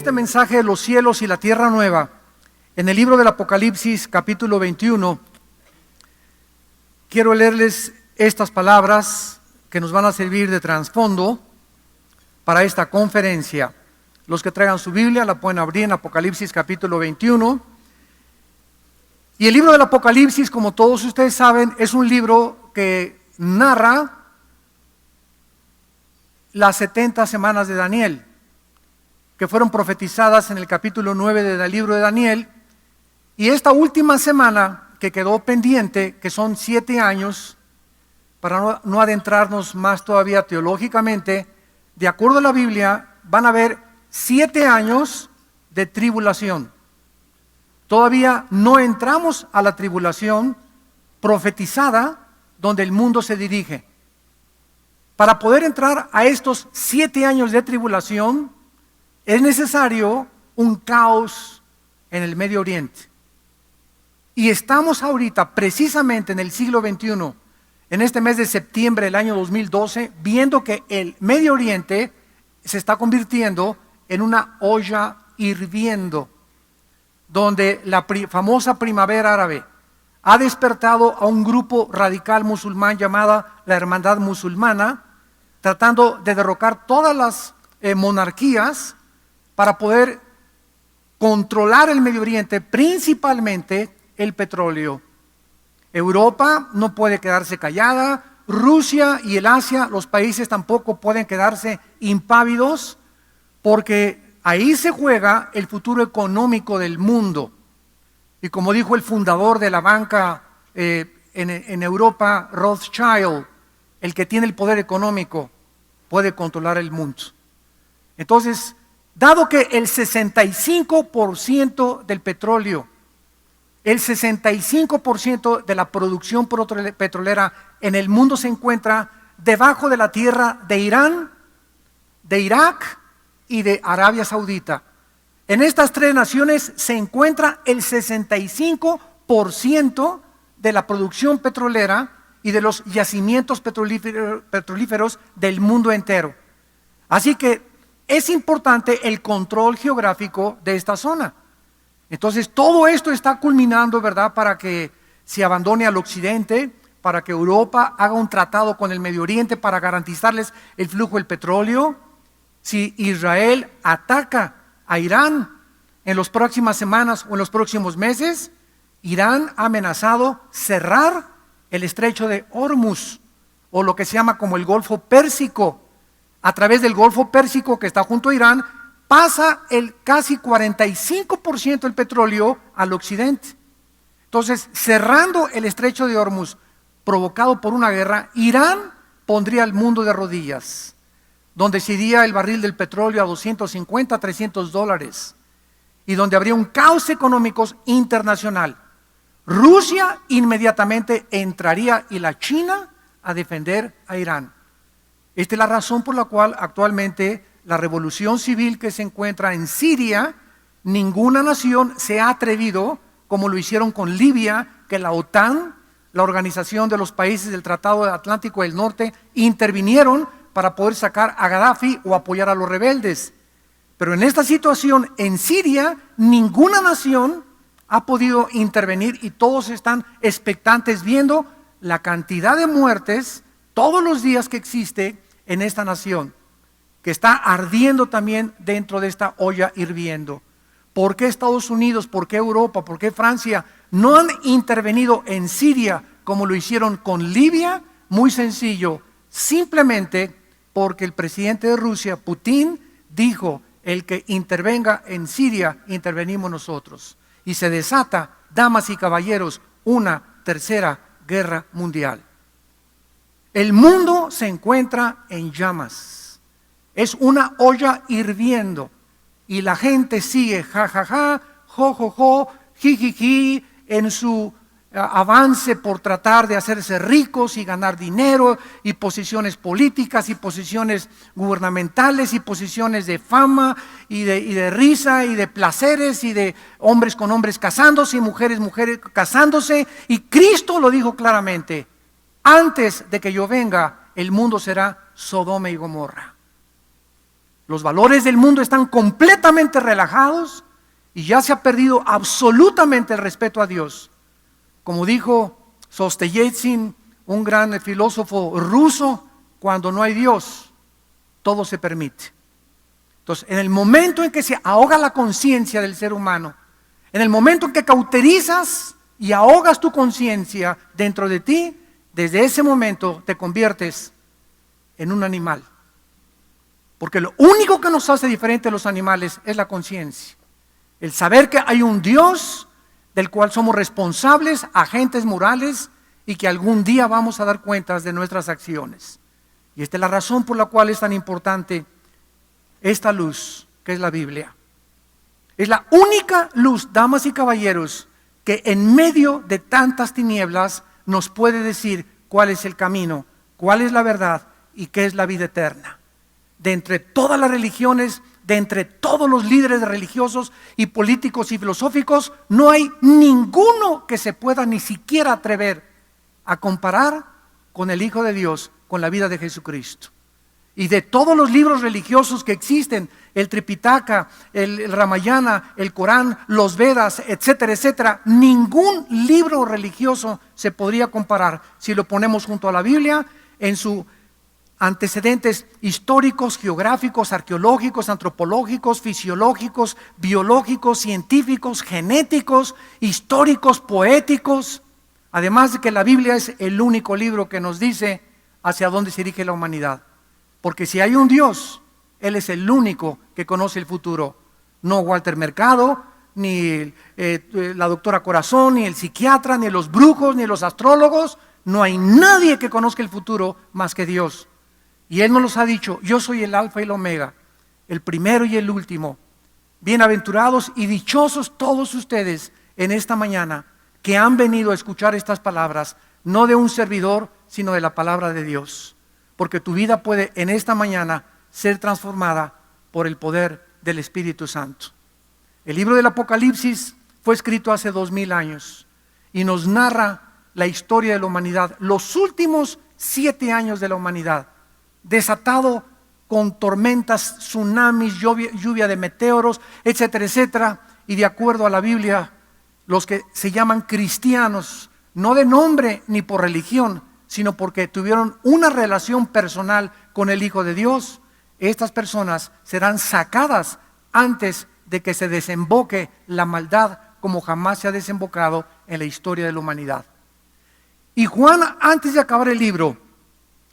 este mensaje de los cielos y la tierra nueva, en el libro del Apocalipsis, capítulo 21, quiero leerles estas palabras que nos van a servir de trasfondo para esta conferencia. Los que traigan su Biblia la pueden abrir en Apocalipsis capítulo 21. Y el libro del Apocalipsis, como todos ustedes saben, es un libro que narra las 70 semanas de Daniel, que fueron profetizadas en el capítulo 9 del libro de Daniel. Y esta última semana que quedó pendiente, que son 7 años, para no adentrarnos más todavía teológicamente, de acuerdo a la Biblia, van a haber 7 años de tribulación. Todavía no entramos a la tribulación profetizada donde el mundo se dirige. Para poder entrar a estos 7 años de tribulación, es necesario un caos en el Medio Oriente. Y estamos ahorita, precisamente en el siglo XXI, en este mes de septiembre del año 2012, viendo que el Medio Oriente se está convirtiendo en una olla hirviendo, donde la famosa primavera árabe ha despertado a un grupo radical musulmán llamada la Hermandad Musulmana, tratando de derrocar todas las monarquías para poder controlar el Medio Oriente, principalmente el petróleo. Europa no puede quedarse callada, Rusia y el Asia, los países tampoco pueden quedarse impávidos, porque ahí se juega el futuro económico del mundo. Y como dijo el fundador de la banca en Europa, Rothschild, el que tiene el poder económico puede controlar el mundo. Entonces, dado que el 65% del petróleo, el 65% de la producción petrolera en el mundo se encuentra debajo de la tierra de Irán, de Irak y de Arabia Saudita. En estas 3 naciones se encuentra el 65% de la producción petrolera y de los yacimientos petrolíferos del mundo entero. Así que es importante el control geográfico de esta zona. Entonces todo esto está culminando, ¿verdad?, para que se abandone al occidente, para que Europa haga un tratado con el Medio Oriente para garantizarles el flujo del petróleo. Si Israel ataca a Irán en las próximas semanas o en los próximos meses, Irán ha amenazado cerrar el estrecho de Hormuz, o lo que se llama como el Golfo Pérsico. A través del Golfo Pérsico, que está junto a Irán, pasa el casi 45% del petróleo al occidente. Entonces, cerrando el estrecho de Hormuz, provocado por una guerra, Irán pondría al mundo de rodillas, donde se iría el barril del petróleo a $250, $300, y donde habría un caos económico internacional. Rusia inmediatamente entraría y la China a defender a Irán. Esta es la razón por la cual actualmente la revolución civil que se encuentra en Siria, ninguna nación se ha atrevido, como lo hicieron con Libia, que la OTAN, la Organización de los Países del Tratado Atlántico del Norte, intervinieron para poder sacar a Gaddafi o apoyar a los rebeldes. Pero en esta situación en Siria, ninguna nación ha podido intervenir y todos están expectantes viendo la cantidad de muertes todos los días que existe en esta nación, que está ardiendo también dentro de esta olla hirviendo. ¿Por qué Estados Unidos, por qué Europa, por qué Francia no han intervenido en Siria como lo hicieron con Libia? Muy sencillo, simplemente porque el presidente de Rusia, Putin, dijo: el que intervenga en Siria, intervenimos nosotros. Y se desata, damas y caballeros, una tercera guerra mundial. El mundo se encuentra en llamas. Es una olla hirviendo. Y la gente sigue jajaja, jojojo, jijiji, en su avance por tratar de hacerse ricos y ganar dinero y posiciones políticas y posiciones gubernamentales y posiciones de fama y de risa y de placeres y de hombres con hombres casándose y mujeres casándose. Y Cristo lo dijo claramente: antes de que yo venga, el mundo será Sodoma y Gomorra. Los valores del mundo están completamente relajados y ya se ha perdido absolutamente el respeto a Dios. Como dijo Solzhenitsyn, un gran filósofo ruso, cuando no hay Dios, todo se permite. Entonces, en el momento en que se ahoga la conciencia del ser humano, en el momento en que cauterizas y ahogas tu conciencia dentro de ti, desde ese momento te conviertes en un animal. Porque lo único que nos hace diferente a los animales es la conciencia. El saber que hay un Dios del cual somos responsables, agentes morales, y que algún día vamos a dar cuentas de nuestras acciones. Y esta es la razón por la cual es tan importante esta luz, que es la Biblia. Es la única luz, damas y caballeros, que en medio de tantas tinieblas nos puede decir cuál es el camino, cuál es la verdad y qué es la vida eterna. De entre todas las religiones, de entre todos los líderes religiosos y políticos y filosóficos, no hay ninguno que se pueda ni siquiera atrever a comparar con el Hijo de Dios, con la vida de Jesucristo. Y de todos los libros religiosos que existen, el Tripitaka, el Ramayana, el Corán, los Vedas, etcétera, etcétera, ningún libro religioso se podría comparar si lo ponemos junto a la Biblia en sus antecedentes históricos, geográficos, arqueológicos, antropológicos, fisiológicos, biológicos, científicos, genéticos, históricos, poéticos. Además de que la Biblia es el único libro que nos dice hacia dónde se dirige la humanidad. Porque si hay un Dios, Él es el único que conoce el futuro. No Walter Mercado, ni la doctora Corazón, ni el psiquiatra, ni los brujos, ni los astrólogos. No hay nadie que conozca el futuro más que Dios. Y Él nos los ha dicho: yo soy el alfa y el omega, el primero y el último. Bienaventurados y dichosos todos ustedes en esta mañana que han venido a escuchar estas palabras, no de un servidor, sino de la palabra de Dios. Porque tu vida puede en esta mañana ser transformada por el poder del Espíritu Santo. El libro del Apocalipsis fue escrito hace 2000 años y nos narra la historia de la humanidad, los últimos 7 años de la humanidad, desatado con tormentas, tsunamis, lluvia de meteoros, etcétera, etcétera. Y de acuerdo a la Biblia, los que se llaman cristianos, no de nombre ni por religión, sino porque tuvieron una relación personal con el Hijo de Dios, estas personas serán sacadas antes de que se desemboque la maldad como jamás se ha desembocado en la historia de la humanidad. Y Juan, antes de acabar el libro,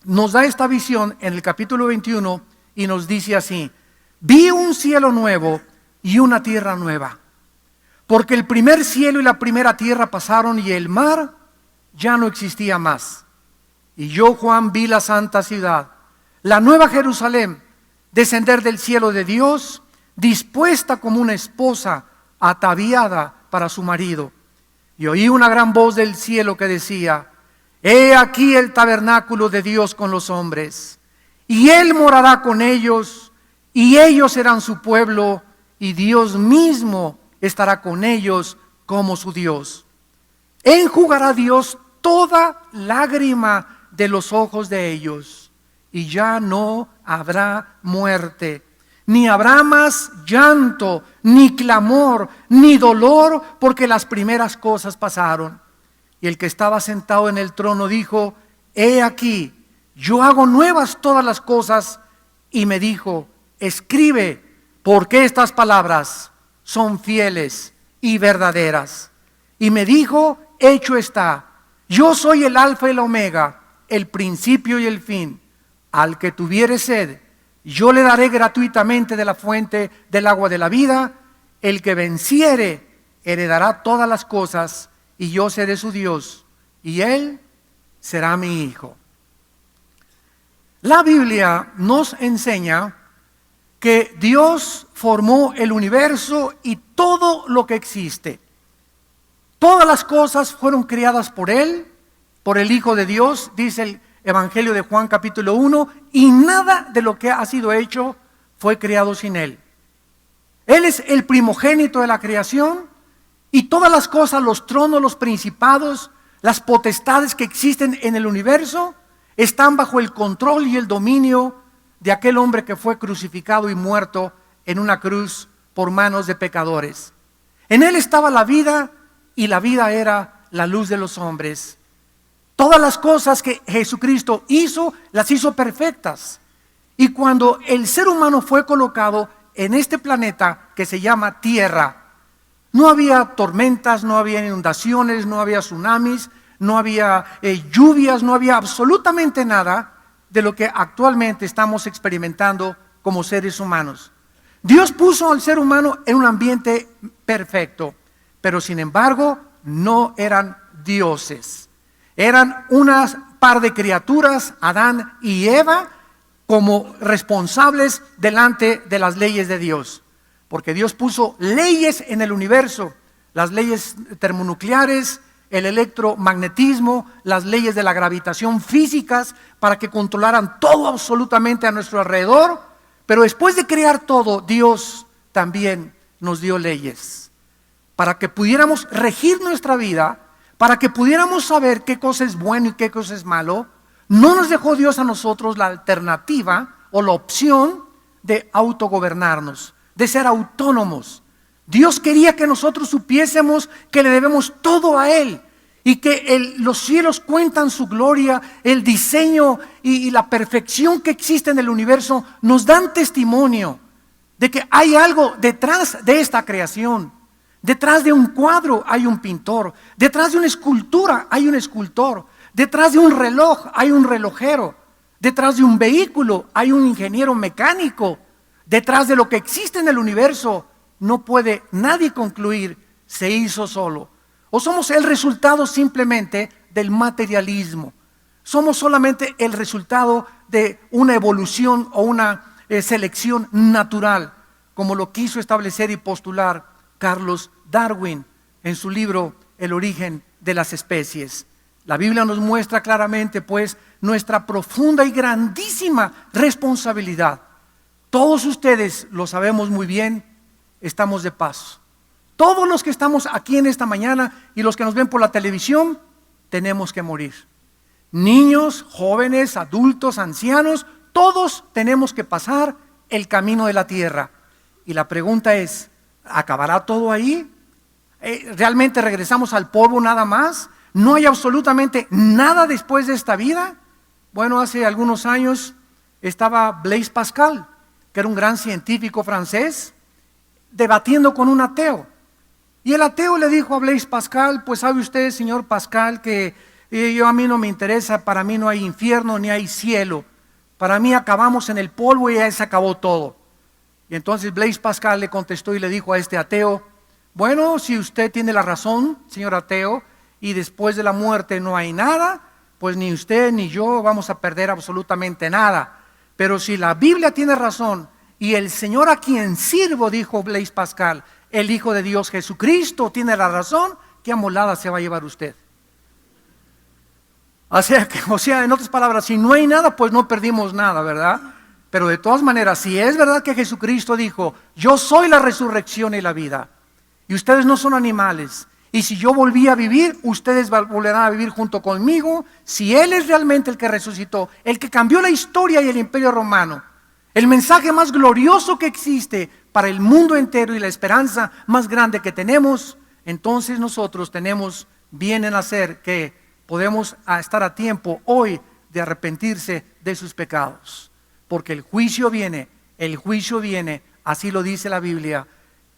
nos da esta visión en el capítulo 21 y nos dice así: vi un cielo nuevo y una tierra nueva, porque el primer cielo y la primera tierra pasaron y el mar ya no existía más. Y yo, Juan, vi la santa ciudad, la nueva Jerusalén, descender del cielo de Dios, dispuesta como una esposa ataviada para su marido. Y oí una gran voz del cielo que decía: he aquí el tabernáculo de Dios con los hombres, y Él morará con ellos, y ellos serán su pueblo, y Dios mismo estará con ellos como su Dios. Enjugará Dios toda lágrima de los ojos de ellos, y ya no habrá muerte, ni habrá más llanto, ni clamor, ni dolor, porque las primeras cosas pasaron. Y el que estaba sentado en el trono dijo: he aquí, yo hago nuevas todas las cosas. Y me dijo: escribe, porque estas palabras son fieles y verdaderas. Y me dijo: hecho está, yo soy el alfa y el omega, el principio y el fin. Al que tuviere sed, yo le daré gratuitamente de la fuente del agua de la vida. El que venciere heredará todas las cosas, y yo seré su Dios, y él será mi hijo. La Biblia nos enseña que Dios formó el universo y todo lo que existe. Todas las cosas fueron creadas por Él, por el Hijo de Dios, dice el Evangelio de Juan capítulo 1, y nada de lo que ha sido hecho fue creado sin Él. Él es el primogénito de la creación, y todas las cosas, los tronos, los principados, las potestades que existen en el universo, están bajo el control y el dominio de aquel hombre que fue crucificado y muerto en una cruz por manos de pecadores. En él estaba la vida, y la vida era la luz de los hombres. Todas las cosas que Jesucristo hizo, las hizo perfectas. Y cuando el ser humano fue colocado en este planeta que se llama Tierra, no había tormentas, no había inundaciones, no había tsunamis, no había lluvias, no había absolutamente nada de lo que actualmente estamos experimentando como seres humanos. Dios puso al ser humano en un ambiente perfecto, pero sin embargo no eran dioses. Eran unas par de criaturas, Adán y Eva, como responsables delante de las leyes de Dios. Porque Dios puso leyes en el universo, las leyes termonucleares, el electromagnetismo, las leyes de la gravitación físicas, para que controlaran todo absolutamente a nuestro alrededor. Pero después de crear todo, Dios también nos dio leyes, para que pudiéramos regir nuestra vida, para que pudiéramos saber qué cosa es bueno y qué cosa es malo. No nos dejó Dios a nosotros la alternativa o la opción de autogobernarnos, de ser autónomos. Dios quería que nosotros supiésemos que le debemos todo a Él, y que los cielos cuentan su gloria, el diseño y la perfección que existe en el universo nos dan testimonio de que hay algo detrás de esta creación. Detrás de un cuadro hay un pintor, detrás de una escultura hay un escultor, detrás de un reloj hay un relojero, detrás de un vehículo hay un ingeniero mecánico. Detrás de lo que existe en el universo no puede nadie concluir se hizo solo. O somos el resultado simplemente del materialismo. Somos solamente el resultado de una evolución o una selección natural, como lo quiso establecer y postular Carlos Darwin en su libro El origen de las especies. La Biblia nos muestra claramente, pues, nuestra profunda y grandísima responsabilidad. Todos ustedes lo sabemos muy bien, estamos de paso. Todos los que estamos aquí en esta mañana y los que nos ven por la televisión, tenemos que morir. Niños, jóvenes, adultos, ancianos, todos tenemos que pasar el camino de la tierra. Y la pregunta es, ¿acabará todo ahí? ¿Realmente regresamos al polvo nada más? ¿No hay absolutamente nada después de esta vida? Bueno, hace algunos años estaba Blaise Pascal, que era un gran científico francés, debatiendo con un ateo. Y el ateo le dijo a Blaise Pascal, pues sabe usted, señor Pascal, que a mí no me interesa, para mí no hay infierno ni hay cielo. Para mí acabamos en el polvo y ya se acabó todo. Y entonces Blaise Pascal le contestó y le dijo a este ateo, bueno, si usted tiene la razón, señor ateo, y después de la muerte no hay nada, pues ni usted ni yo vamos a perder absolutamente nada. Pero si la Biblia tiene razón, y el Señor a quien sirvo, dijo Blaise Pascal, el Hijo de Dios Jesucristo, tiene la razón, ¿qué amolada se va a llevar usted? O sea, en otras palabras, si no hay nada, pues no perdimos nada, ¿verdad? Pero de todas maneras, si es verdad que Jesucristo dijo, yo soy la resurrección y la vida, y ustedes no son animales, y si yo volví a vivir, ustedes volverán a vivir junto conmigo. Si Él es realmente el que resucitó, el que cambió la historia y el imperio romano, el mensaje más glorioso que existe para el mundo entero y la esperanza más grande que tenemos, entonces nosotros tenemos bien en hacer que podemos estar a tiempo hoy de arrepentirse de sus pecados. Porque el juicio viene, así lo dice la Biblia.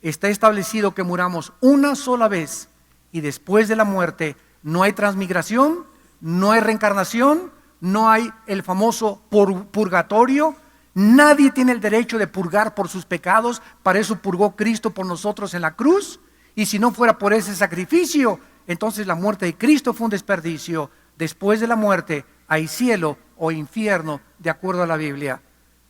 Está establecido que muramos una sola vez y después de la muerte no hay transmigración, no hay reencarnación, no hay el famoso purgatorio. Nadie tiene el derecho de purgar por sus pecados, para eso purgó Cristo por nosotros en la cruz, y si no fuera por ese sacrificio, entonces la muerte de Cristo fue un desperdicio. Después de la muerte hay cielo o infierno, de acuerdo a la Biblia.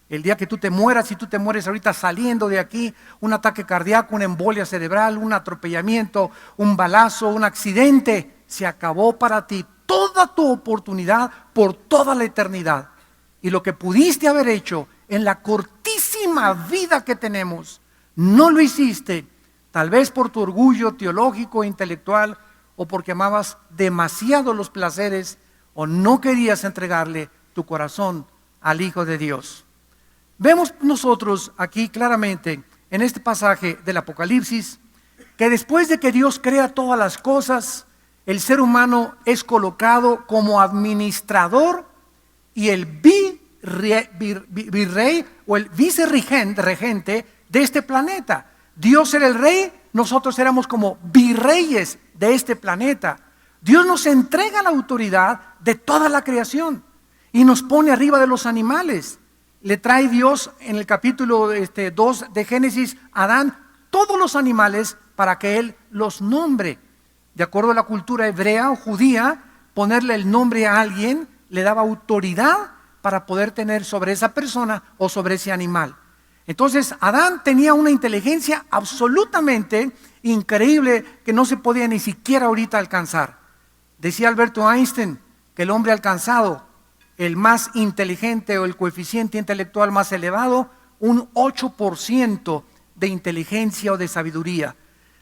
El día que tú te mueras, si tú te mueres ahorita saliendo de aquí, un ataque cardíaco, una embolia cerebral, un atropellamiento, un balazo, un accidente, se acabó para ti toda tu oportunidad por toda la eternidad. Y lo que pudiste haber hecho en la cortísima vida que tenemos, no lo hiciste, tal vez por tu orgullo teológico, intelectual, o porque amabas demasiado los placeres, o no querías entregarle tu corazón al Hijo de Dios. Vemos nosotros aquí claramente en este pasaje del Apocalipsis que después de que Dios crea todas las cosas, el ser humano es colocado como administrador y el virrey o el vicerregente de este planeta. Dios era el rey, nosotros éramos como virreyes de este planeta. Dios nos entrega la autoridad de toda la creación y nos pone arriba de los animales. Le trae Dios en el capítulo 2 de Génesis a Adán todos los animales para que él los nombre. De acuerdo a la cultura hebrea o judía, ponerle el nombre a alguien le daba autoridad para poder tener sobre esa persona o sobre ese animal. Entonces Adán tenía una inteligencia absolutamente increíble que no se podía ni siquiera ahorita alcanzar. Decía Alberto Einstein que el hombre ha alcanzado el más inteligente o el coeficiente intelectual más elevado, un 8% de inteligencia o de sabiduría.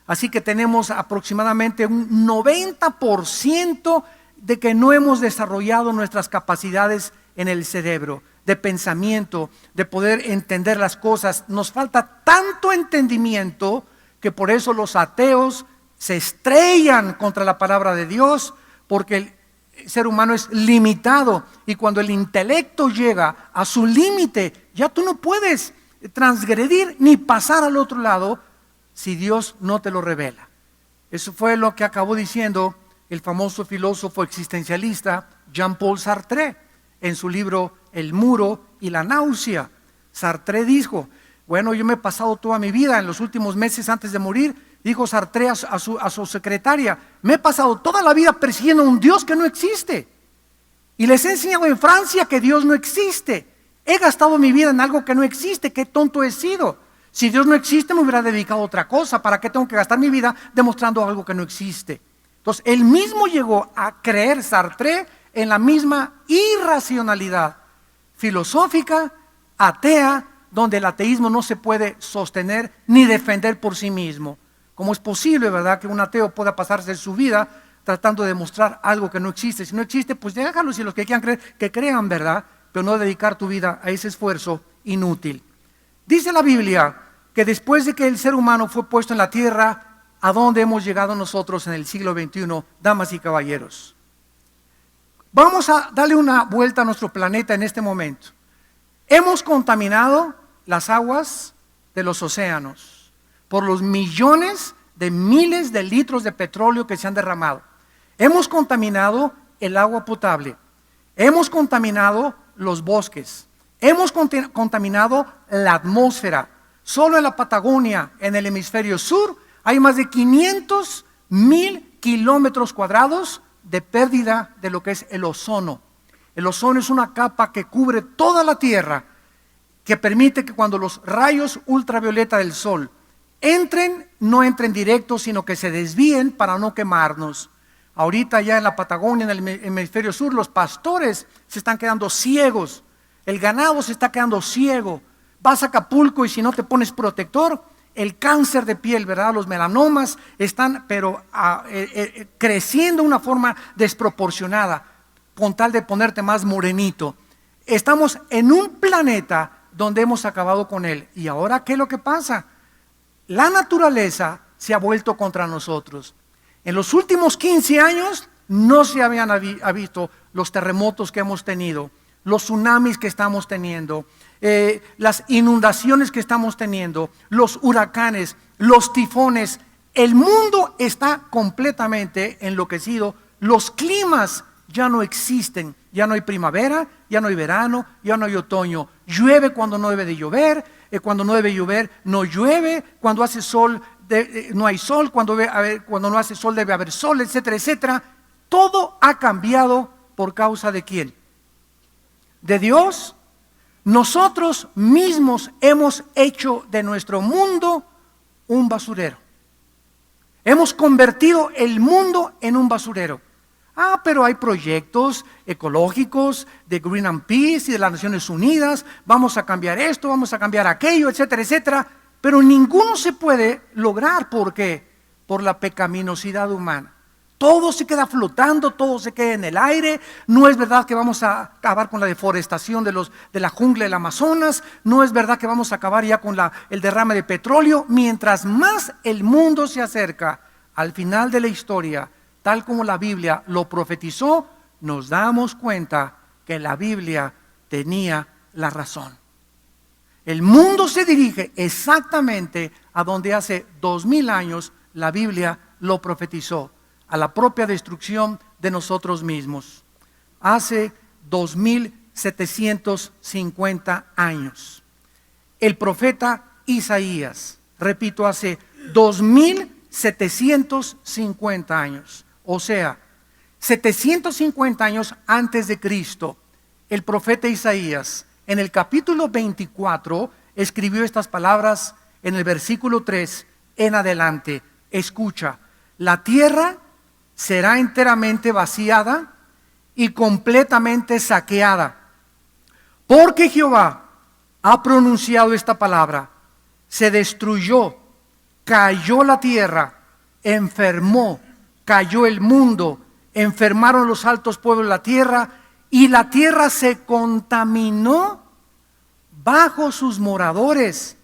Así que tenemos aproximadamente un 90% de que no hemos desarrollado nuestras capacidades en el cerebro, de pensamiento, de poder entender las cosas. Nos falta tanto entendimiento que por eso los ateos se estrellan contra la palabra de Dios, porque el ser humano es limitado y cuando el intelecto llega a su límite, ya tú no puedes transgredir ni pasar al otro lado si Dios no te lo revela. Eso fue lo que acabó diciendo el famoso filósofo existencialista Jean-Paul Sartre en su libro El muro y la náusea. Sartre dijo, bueno, yo me he pasado toda mi vida, en los últimos meses antes de morir, dijo Sartre a su secretaria, me he pasado toda la vida persiguiendo a un Dios que no existe. Y les he enseñado en Francia que Dios no existe. He gastado mi vida en algo que no existe, qué tonto he sido. Si Dios no existe me hubiera dedicado a otra cosa, ¿para qué tengo que gastar mi vida demostrando algo que no existe? Entonces él mismo llegó a creer, Sartre, en la misma irracionalidad filosófica, atea, donde el ateísmo no se puede sostener ni defender por sí mismo. ¿Cómo es posible, verdad, que un ateo pueda pasarse su vida tratando de demostrar algo que no existe? Si no existe, pues déjalo, si los que quieran creer, que crean, ¿verdad? Pero no dedicar tu vida a ese esfuerzo inútil. Dice la Biblia que después de que el ser humano fue puesto en la tierra, ¿a dónde hemos llegado nosotros en el siglo XXI, damas y caballeros? Vamos a darle una vuelta a nuestro planeta en este momento. Hemos contaminado las aguas de los océanos por los millones de miles de litros de petróleo que se han derramado. Hemos contaminado el agua potable. Hemos contaminado los bosques. Hemos contaminado la atmósfera. Solo en la Patagonia, en el hemisferio sur, hay más de 500,000 kilómetros cuadrados de pérdida de lo que es el ozono. El ozono es una capa que cubre toda la Tierra, que permite que cuando los rayos ultravioleta del sol entren, no entren directos, sino que se desvíen para no quemarnos. Ahorita ya en la Patagonia, en el hemisferio sur, los pastores se están quedando ciegos. El ganado se está quedando ciego. Vas a Acapulco y si no te pones protector, el cáncer de piel, ¿verdad? Los melanomas están creciendo de una forma desproporcionada con tal de ponerte más morenito. Estamos en un planeta donde hemos acabado con él. ¿Y ahora qué es lo que pasa? La naturaleza se ha vuelto contra nosotros. En los últimos 15 años no se habían visto los terremotos que hemos tenido, los tsunamis que estamos teniendo, las inundaciones que estamos teniendo, los huracanes, los tifones. El mundo está completamente enloquecido. Los climas ya no existen. Ya no hay primavera, ya no hay verano, ya no hay otoño. Llueve cuando no debe de llover, cuando no debe llover no llueve, cuando hace sol no hay sol, cuando no hace sol debe haber sol, etcétera, etcétera. Todo ha cambiado por causa de ¿quién? De Dios. Nosotros mismos hemos hecho de nuestro mundo un basurero. Hemos convertido el mundo en un basurero. Pero hay proyectos ecológicos de Green and Peace y de las Naciones Unidas. Vamos a cambiar esto, vamos a cambiar aquello, etcétera, etcétera. Pero ninguno se puede lograr. ¿Por qué? Por la pecaminosidad humana. todo se queda flotando, todo se queda en el aire. No es verdad que vamos a acabar con la deforestación de la jungla del Amazonas. No es verdad que vamos a acabar ya con el derrame de petróleo. Mientras más el mundo se acerca al final de la historia, tal como la Biblia lo profetizó, nos damos cuenta que la Biblia tenía la razón. El mundo se dirige exactamente a donde hace 2000 años la Biblia lo profetizó, a la propia destrucción de nosotros mismos. Hace 2750 años. El profeta Isaías, repito, hace 2750 años, o sea, 750 años antes de Cristo, el profeta Isaías, en el capítulo 24, escribió estas palabras en el versículo 3 en adelante. Escucha: la tierra será enteramente vaciada y completamente saqueada, porque Jehová ha pronunciado esta palabra. Se destruyó, cayó la tierra, enfermó, cayó el mundo, enfermaron los altos pueblos de la tierra, y la tierra se contaminó bajo sus moradores.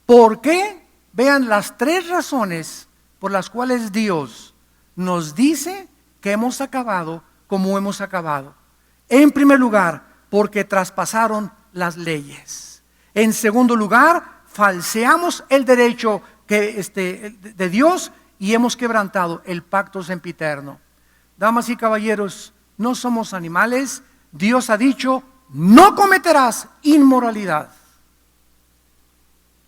¿Por qué? Vean las tres razones por las cuales Dios nos dice que hemos acabado como hemos acabado. En primer lugar, porque traspasaron las leyes. En segundo lugar, falseamos el derecho de Dios y hemos quebrantado el pacto sempiterno. Damas y caballeros, no somos animales. Dios ha dicho: no cometerás inmoralidad.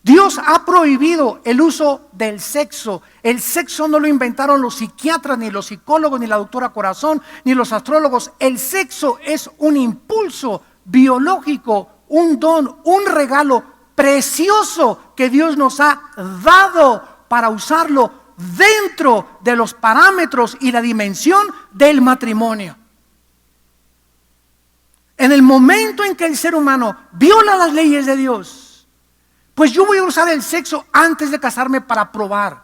Dios ha prohibido el uso del sexo. El sexo no lo inventaron los psiquiatras, ni los psicólogos, ni la doctora Corazón, ni los astrólogos. El sexo es un impulso biológico, un don, un regalo precioso que Dios nos ha dado para usarlo dentro de los parámetros y la dimensión del matrimonio. En el momento en que el ser humano viola las leyes de Dios, pues yo voy a usar el sexo antes de casarme para probar.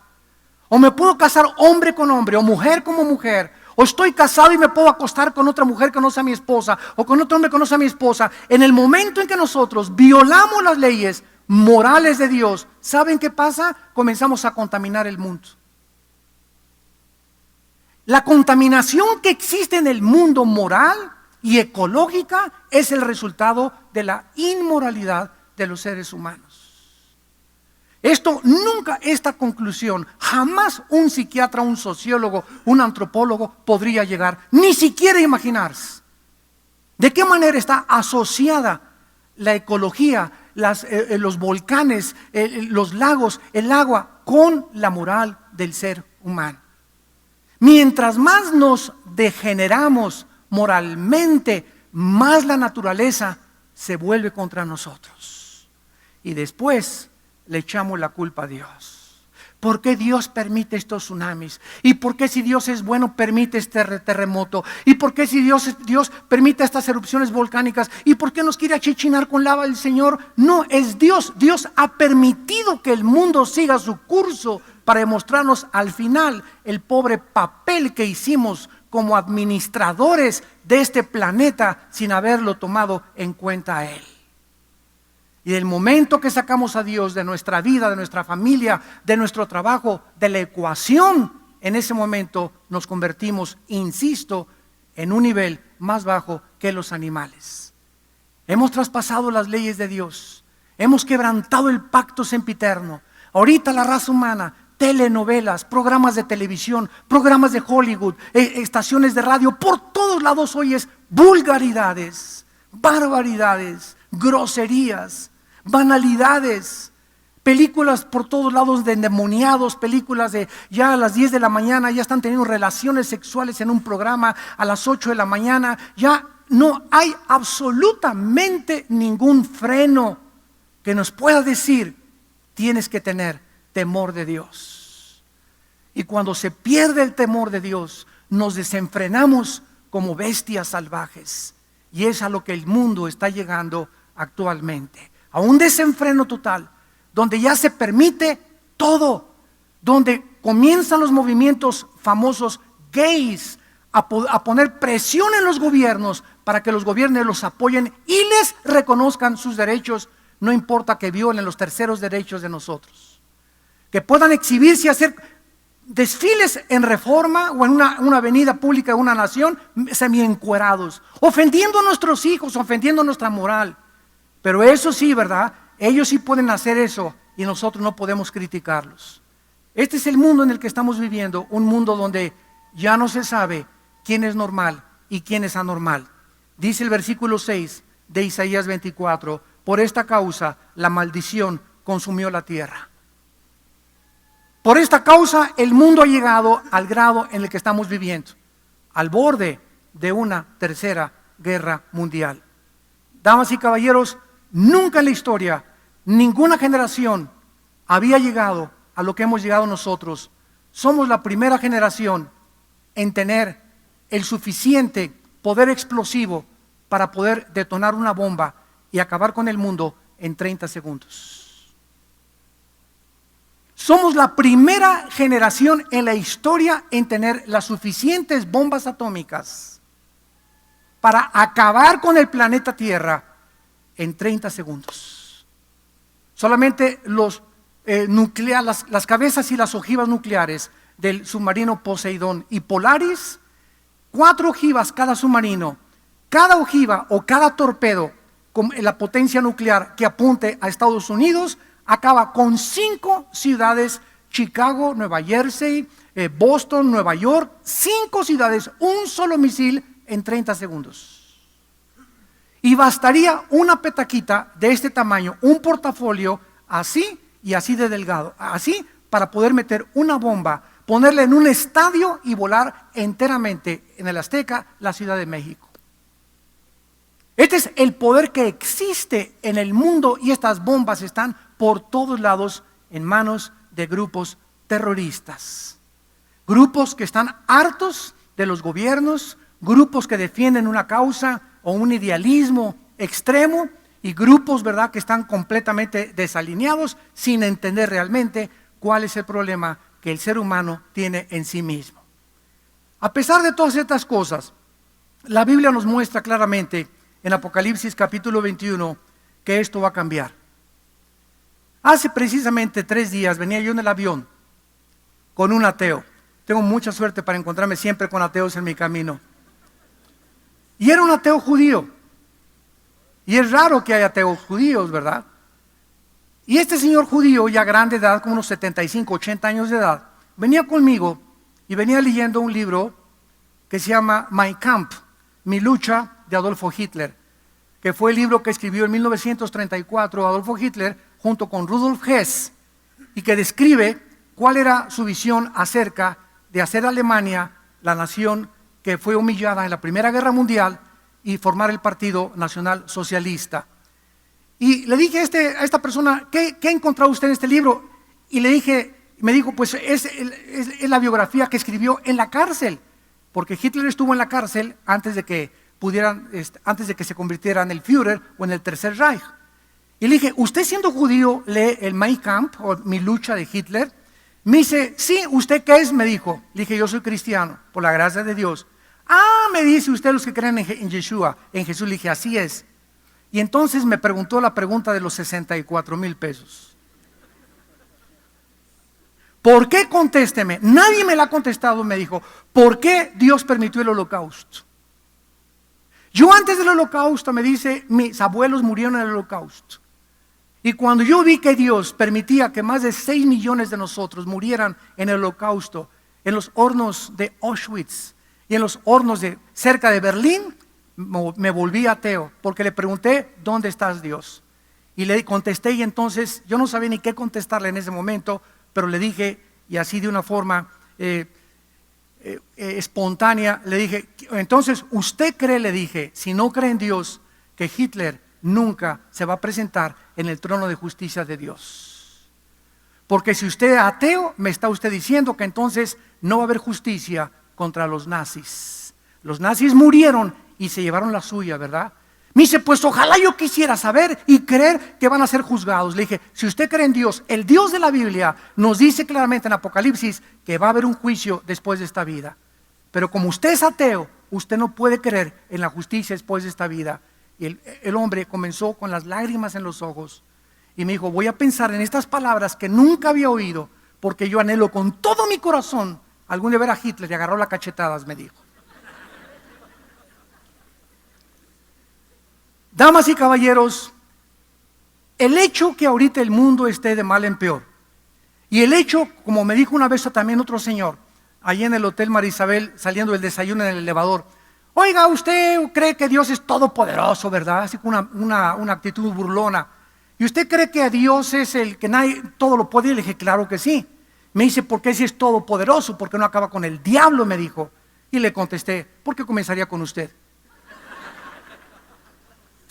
O me puedo casar hombre con hombre, o mujer como mujer. O estoy casado y me puedo acostar con otra mujer que no sea mi esposa, o con otro hombre que no sea mi esposa. En el momento en que nosotros violamos las leyes morales de Dios, ¿saben qué pasa? Comenzamos a contaminar el mundo. La contaminación que existe en el mundo moral y ecológica es el resultado de la inmoralidad de los seres humanos. Esta conclusión, jamás un psiquiatra, un sociólogo, un antropólogo podría llegar, ni siquiera imaginarse. ¿De qué manera está asociada la ecología, los volcanes, los lagos, el agua, con la moral del ser humano? Mientras más nos degeneramos moralmente, más la naturaleza se vuelve contra nosotros. Y después le echamos la culpa a Dios. ¿Por qué Dios permite estos tsunamis? ¿Y por qué, si Dios es bueno, permite este terremoto? ¿Y por qué, si Dios permite estas erupciones volcánicas? ¿Y por qué nos quiere achichinar con lava el Señor? No, es Dios. Dios ha permitido que el mundo siga su curso para demostrarnos al final el pobre papel que hicimos como administradores de este planeta sin haberlo tomado en cuenta a Él. Y del momento que sacamos a Dios de nuestra vida, de nuestra familia, de nuestro trabajo, de la ecuación, en ese momento nos convertimos, insisto, en un nivel más bajo que los animales. Hemos traspasado las leyes de Dios, hemos quebrantado el pacto sempiterno. Ahorita la raza humana, telenovelas, programas de televisión, programas de Hollywood, estaciones de radio, por todos lados oyes vulgaridades, barbaridades, groserías, banalidades, películas por todos lados de endemoniados, películas de ya a las 10 de la mañana ya están teniendo relaciones sexuales en un programa, a las 8 de la mañana ya no hay absolutamente ningún freno que nos pueda decir: tienes que tener temor de Dios. Y cuando se pierde el temor de Dios, nos desenfrenamos como bestias salvajes, y es a lo que el mundo está llegando actualmente, a un desenfreno total, donde ya se permite todo, donde comienzan los movimientos famosos gays, a poner presión en los gobiernos para que los gobiernos los apoyen y les reconozcan sus derechos, no importa que violen los terceros derechos de nosotros. Que puedan exhibirse y hacer desfiles en Reforma o en una avenida pública de una nación semi-encuerados, ofendiendo a nuestros hijos, ofendiendo nuestra moral. Pero eso sí, ¿verdad? Ellos sí pueden hacer eso y nosotros no podemos criticarlos. Este es el mundo en el que estamos viviendo, un mundo donde ya no se sabe quién es normal y quién es anormal. Dice el versículo 6 de Isaías 24, por esta causa la maldición consumió la tierra. Por esta causa el mundo ha llegado al grado en el que estamos viviendo, al borde de una tercera guerra mundial. Damas y caballeros, nunca en la historia, ninguna generación había llegado a lo que hemos llegado nosotros. Somos la primera generación en tener el suficiente poder explosivo para poder detonar una bomba y acabar con el mundo en 30 segundos. Somos la primera generación en la historia en tener las suficientes bombas atómicas para acabar con el planeta Tierra en 30 segundos. Solamente las cabezas y las ojivas nucleares del submarino Poseidón y Polaris, 4 ojivas cada submarino, cada ojiva o cada torpedo con la potencia nuclear que apunte a Estados Unidos, acaba con 5 ciudades: Chicago, Nueva Jersey, Boston, Nueva York, 5 ciudades, un solo misil en 30 segundos. Y bastaría una petaquita de este tamaño, un portafolio así y así de delgado, así para poder meter una bomba, ponerla en un estadio y volar enteramente en el Azteca, la Ciudad de México. Este es el poder que existe en el mundo y estas bombas están por todos lados en manos de grupos terroristas. Grupos que están hartos de los gobiernos, grupos que defienden una causa o un idealismo extremo y grupos, ¿verdad?, que están completamente desalineados sin entender realmente cuál es el problema que el ser humano tiene en sí mismo. A pesar de todas estas cosas, la Biblia nos muestra claramente en Apocalipsis capítulo 21 que esto va a cambiar. Hace precisamente 3 días venía yo en el avión con un ateo. Tengo mucha suerte para encontrarme siempre con ateos en mi camino. Y era un ateo judío. Y es raro que haya ateos judíos, ¿verdad? Y este señor judío, ya grande de edad, como unos 75, 80 años de edad, venía conmigo y venía leyendo un libro que se llama Mein Kampf, Mi lucha, de Adolfo Hitler, que fue el libro que escribió en 1934 Adolfo Hitler junto con Rudolf Hess, y que describe cuál era su visión acerca de hacer Alemania la nación que fue humillada en la Primera Guerra Mundial y formar el Partido Nacional Socialista. Y le dije a esta persona, ¿qué ha encontrado usted en este libro? Y me dijo, pues es la biografía que escribió en la cárcel, porque Hitler estuvo en la cárcel antes de que se convirtiera en el Führer o en el Tercer Reich. Y le dije, ¿usted siendo judío lee el Mein Kampf o Mi lucha de Hitler? Me dice, sí, ¿usted qué es? Me dijo. Le dije, yo soy cristiano, por la gracia de Dios. Ah, me dice, usted los que creen en Yeshua, en Jesús. Le dije, así es. Y entonces me preguntó la pregunta de los 64,000 pesos. ¿Por qué? Contésteme. Nadie me la ha contestado. Me dijo, ¿por qué Dios permitió el holocausto? Yo antes del holocausto, me dice, mis abuelos murieron en el holocausto. Y cuando yo vi que Dios permitía que más de 6 millones de nosotros murieran en el holocausto, en los hornos de Auschwitz y en los hornos cerca de Berlín, me volví ateo, porque le pregunté, ¿dónde estás, Dios? Y le contesté, y entonces yo no sabía ni qué contestarle en ese momento, pero le dije, y así de una forma espontánea, le dije, entonces, ¿usted cree? Le dije, si no cree en Dios, que Hitler nunca se va a presentar en el trono de justicia de Dios. Porque si usted es ateo, me está usted diciendo que entonces no va a haber justicia contra los nazis. Los nazis murieron y se llevaron la suya, ¿verdad? Me dice, pues ojalá yo quisiera saber y creer que van a ser juzgados. Le dije, si usted cree en Dios, el Dios de la Biblia nos dice claramente en Apocalipsis que va a haber un juicio después de esta vida. pero como usted es ateo, usted no puede creer en la justicia después de esta vida. Y el hombre comenzó con las lágrimas en los ojos y me dijo, voy a pensar en estas palabras que nunca había oído, porque yo anhelo con todo mi corazón algún día ver a Hitler, y agarró las cachetadas, me dijo. Damas y caballeros, el hecho que ahorita el mundo esté de mal en peor, y el hecho, como me dijo una vez también otro señor, allí en el Hotel Marisabel, saliendo del desayuno en el elevador, oiga, usted cree que Dios es todopoderoso, ¿verdad? Así con una actitud burlona. ¿Y usted cree que Dios es el que todo lo puede? Y le dije, claro que sí. Me dice, ¿por qué si es todopoderoso? ¿Por qué no acaba con el diablo? Me dijo. Y le contesté, ¿por qué comenzaría con usted?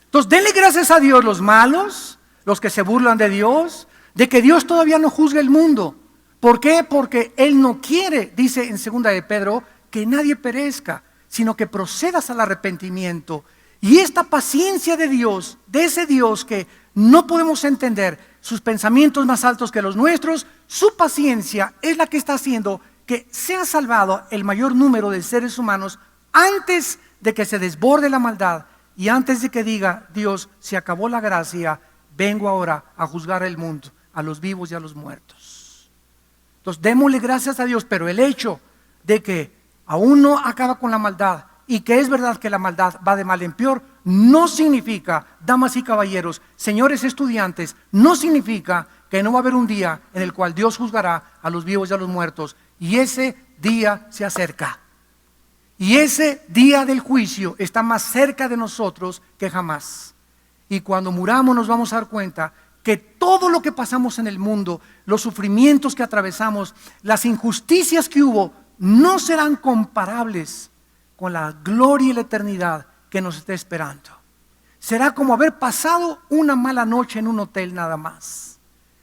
Entonces, denle gracias a Dios los malos, los que se burlan de Dios, de que Dios todavía no juzga el mundo. ¿Por qué? Porque Él no quiere, dice en 2 de Pedro, que nadie perezca, sino que procedas al arrepentimiento. Y esta paciencia de Dios, de ese Dios que no podemos entender, sus pensamientos más altos que los nuestros, su paciencia es la que está haciendo que sea salvado el mayor número de seres humanos antes de que se desborde la maldad y antes de que diga, Dios, se acabó la gracia, vengo ahora a juzgar el mundo, a los vivos y a los muertos. Entonces, démosle gracias a Dios, pero el hecho de que aún no acaba con la maldad y que es verdad que la maldad va de mal en peor, no significa, damas y caballeros, señores estudiantes, no significa que no va a haber un día en el cual Dios juzgará a los vivos y a los muertos, y ese día se acerca. Y ese día del juicio está más cerca de nosotros que jamás. Y cuando muramos nos vamos a dar cuenta que todo lo que pasamos en el mundo, los sufrimientos que atravesamos, las injusticias que hubo, no serán comparables con la gloria y la eternidad que nos está esperando. Será como haber pasado una mala noche en un hotel nada más,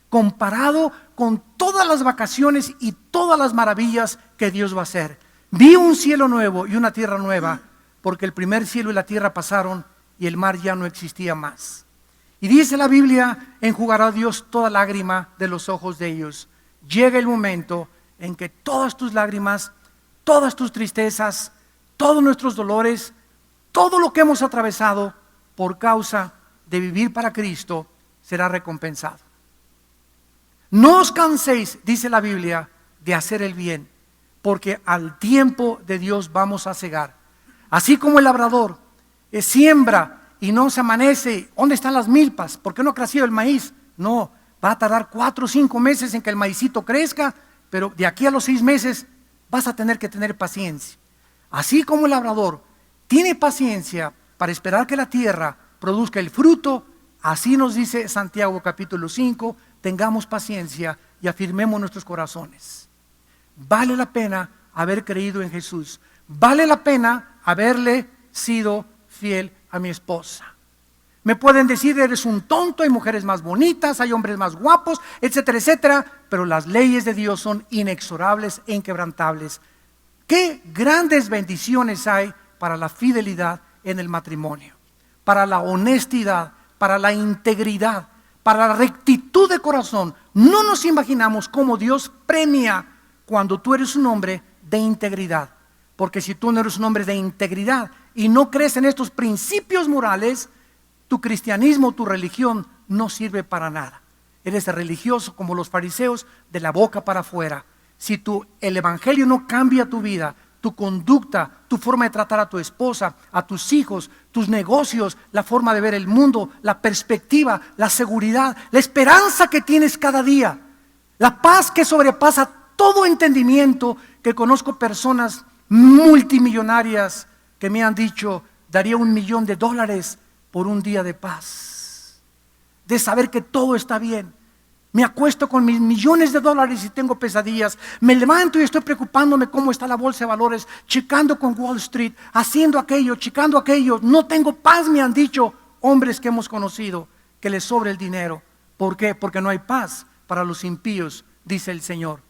comparado con todas las vacaciones y todas las maravillas que Dios va a hacer. Vi un cielo nuevo y una tierra nueva, porque el primer cielo y la tierra pasaron y el mar ya no existía más. Y dice la Biblia, enjugará Dios toda lágrima de los ojos de ellos. Llega el momento en que todas tus lágrimas, todas tus tristezas, todos nuestros dolores, todo lo que hemos atravesado por causa de vivir para Cristo será recompensado. No os canséis, dice la Biblia, de hacer el bien, porque al tiempo de Dios vamos a cegar. Así como el labrador siembra y no se amanece, ¿dónde están las milpas? ¿Por qué no ha crecido el maíz? No, va a tardar 4 o 5 meses en que el maicito crezca, pero de aquí a los 6 meses vas a tener que tener paciencia. Así como el labrador tiene paciencia para esperar que la tierra produzca el fruto, así nos dice Santiago capítulo 5, tengamos paciencia y afirmemos nuestros corazones. Vale la pena haber creído en Jesús. Vale la pena haberle sido fiel a mi esposa. Me pueden decir, eres un tonto, hay mujeres más bonitas, hay hombres más guapos, etcétera, etcétera, pero las leyes de Dios son inexorables e inquebrantables. Qué grandes bendiciones hay para la fidelidad en el matrimonio, para la honestidad, para la integridad, para la rectitud de corazón. No nos imaginamos cómo Dios premia cuando tú eres un hombre de integridad, porque si tú no eres un hombre de integridad y no crees en estos principios morales, tu cristianismo, tu religión no sirve para nada. Eres religioso como los fariseos, de la boca para afuera. Si el evangelio no cambia tu vida, tu conducta, tu forma de tratar a tu esposa, a tus hijos, tus negocios, la forma de ver el mundo, la perspectiva, la seguridad, la esperanza que tienes cada día, la paz que sobrepasa todo entendimiento, que conozco personas multimillonarias que me han dicho, daría $1 millón por un día de paz, de saber que todo está bien. Me acuesto con mis $millones y tengo pesadillas. Me levanto y estoy preocupándome cómo está la bolsa de valores, checando con Wall Street, haciendo aquello, checando aquello. No tengo paz, me han dicho hombres que hemos conocido, que les sobra el dinero. ¿Por qué? Porque no hay paz para los impíos, dice el Señor.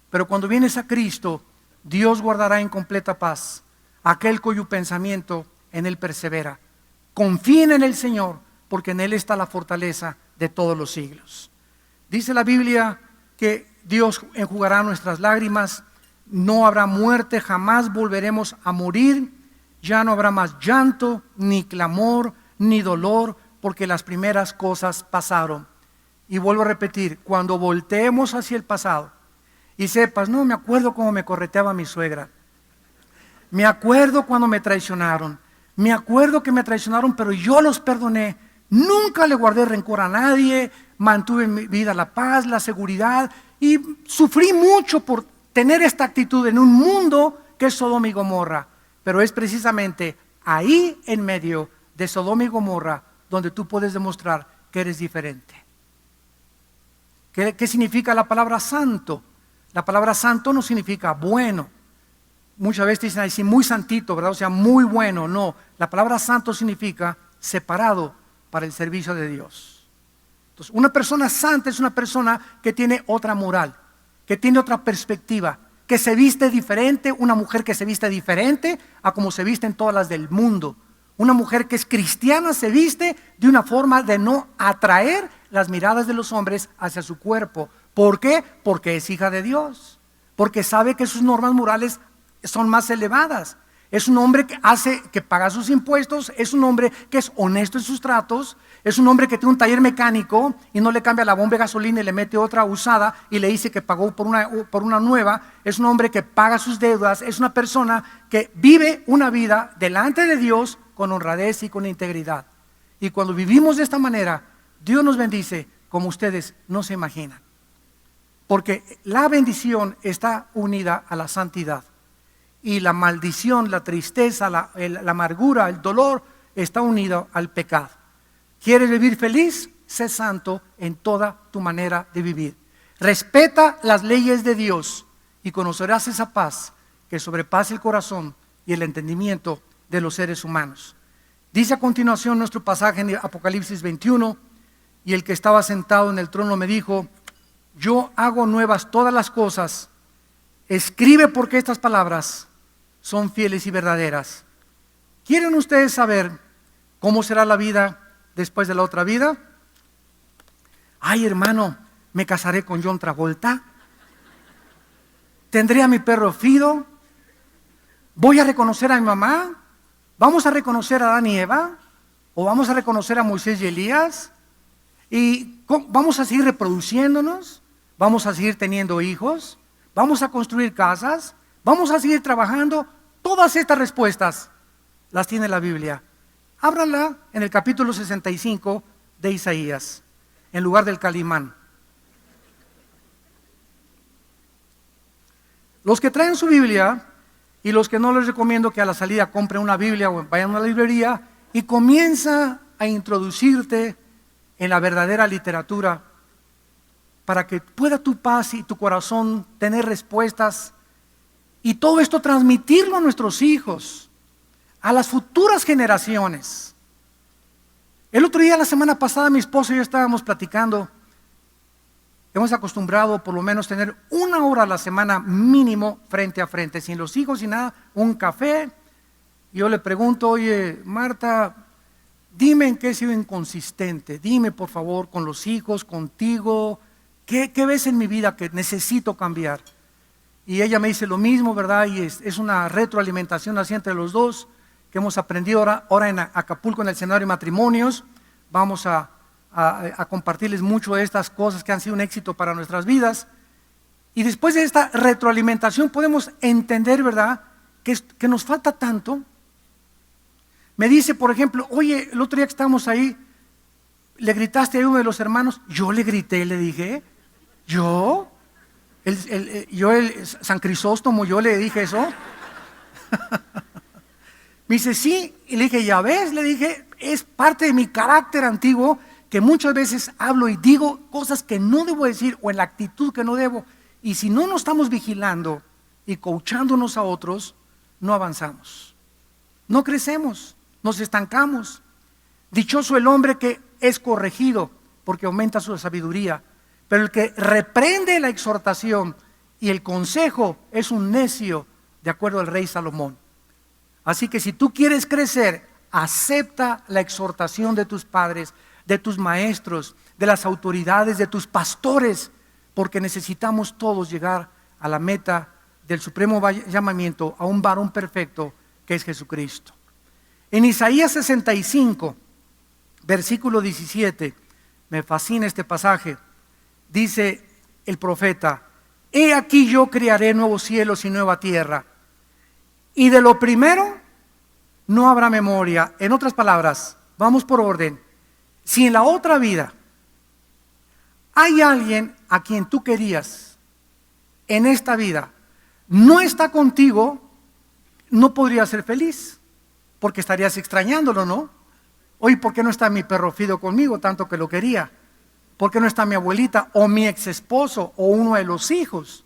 Pero cuando vienes a Cristo, Dios guardará en completa paz aquel cuyo pensamiento en Él persevera. Confíen en el Señor, porque en Él está la fortaleza de todos los siglos. Dice la Biblia que Dios enjugará nuestras lágrimas no habrá muerte, jamás volveremos a morir, ya no habrá más llanto, ni clamor, ni dolor, porque las primeras cosas pasaron. Y vuelvo a repetir, cuando volteemos hacia el pasado y sepas, no, me acuerdo cómo me correteaba mi suegra, me acuerdo cuando me traicionaron, me acuerdo que me traicionaron, pero yo los perdoné, nunca le guardé rencor a nadie, mantuve en mi vida la paz, la seguridad, y sufrí mucho por tener esta actitud en un mundo que es Sodoma y Gomorra. Pero es precisamente ahí en medio de Sodoma y Gomorra donde tú puedes demostrar que eres diferente. ¿Qué significa la palabra santo? La palabra santo no significa bueno. Muchas veces dicen así, muy santito, ¿verdad? O sea, muy bueno. No, la palabra santo significa separado para el servicio de Dios. Entonces, una persona santa es una persona que tiene otra moral, que tiene otra perspectiva, que se viste diferente, una mujer que se viste diferente a como se visten todas las del mundo. Una mujer que es cristiana se viste de una forma de no atraer las miradas de los hombres hacia su cuerpo. ¿Por qué? Porque es hija de Dios, porque sabe que sus normas morales son más elevadas. Es un hombre que paga sus impuestos, es un hombre que es honesto en sus tratos, es un hombre que tiene un taller mecánico y no le cambia la bomba de gasolina y le mete otra usada y le dice que pagó por una nueva. Es un hombre que paga sus deudas, es una persona que vive una vida delante de Dios con honradez y con integridad. Y cuando vivimos de esta manera, Dios nos bendice como ustedes no se imaginan. Porque la bendición está unida a la santidad. Y la maldición, la tristeza, la amargura, el dolor está unido al pecado. ¿Quieres vivir feliz? Sé santo en toda tu manera de vivir. Respeta las leyes de Dios y conocerás esa paz que sobrepasa el corazón y el entendimiento de los seres humanos. Dice a continuación nuestro pasaje en Apocalipsis 21, y el que estaba sentado en el trono me dijo, yo hago nuevas todas las cosas, escribe porque estas palabras son fieles y verdaderas. ¿Quieren ustedes saber cómo será la vida después de la otra vida? Ay, hermano, me casaré con John Travolta, tendré a mi perro Fido, voy a reconocer a mi mamá, vamos a reconocer a Adán y Eva, o vamos a reconocer a Moisés y Elías, y vamos a seguir reproduciéndonos, vamos a seguir teniendo hijos, vamos a construir casas, vamos a seguir trabajando. Todas estas respuestas las tiene la Biblia. Ábranla en el capítulo 65 de Isaías, en lugar del Calimán. Los que traen su Biblia y los que no, les recomiendo que a la salida compren una Biblia o vayan a una librería y comienza a introducirte en la verdadera literatura para que pueda tu paz y tu corazón tener respuestas y todo esto transmitirlo a nuestros hijos, a las futuras generaciones. El otro día, la semana pasada, mi esposo y yo estábamos platicando. Hemos acostumbrado por lo menos tener 1 hora a la semana mínimo frente a frente, sin los hijos, sin nada, un café. Y yo le pregunto, oye, Marta, dime en qué he sido inconsistente, dime por favor con los hijos, contigo, ¿qué ves en mi vida que necesito cambiar? Y ella me dice lo mismo, ¿verdad? Y es una retroalimentación así entre los dos, que hemos aprendido ahora en Acapulco en el seminario de matrimonios. Vamos a compartirles mucho de estas cosas que han sido un éxito para nuestras vidas. Y después de esta retroalimentación podemos entender, ¿verdad?, que nos falta tanto. Me dice, por ejemplo, oye, el otro día que estábamos ahí, ¿le gritaste a uno de los hermanos? Yo le grité, le dije, ¿yo? El San Crisóstomo, yo le dije eso. Me dice, sí, y le dije, ya ves, le dije, es parte de mi carácter antiguo, que muchas veces hablo y digo cosas que no debo decir o en la actitud que no debo, y si no nos estamos vigilando y coachándonos a otros, no avanzamos, no crecemos, nos estancamos. Dichoso el hombre que es corregido, porque aumenta su sabiduría, pero el que reprende la exhortación y el consejo es un necio, de acuerdo al rey Salomón. Así que si tú quieres crecer, acepta la exhortación de tus padres, de tus maestros, de las autoridades, de tus pastores, porque necesitamos todos llegar a la meta del supremo llamamiento a un varón perfecto que es Jesucristo. En Isaías 65, versículo 17, me fascina este pasaje, dice el profeta: he aquí yo crearé nuevos cielos y nueva tierra, y de lo primero no habrá memoria. En otras palabras, vamos por orden. Si en la otra vida hay alguien a quien tú querías, en esta vida no está contigo, no podrías ser feliz, porque estarías extrañándolo, ¿no? Hoy, ¿por qué no está mi perro Fido conmigo, tanto que lo quería? ¿Por qué no está mi abuelita o mi ex esposo o uno de los hijos?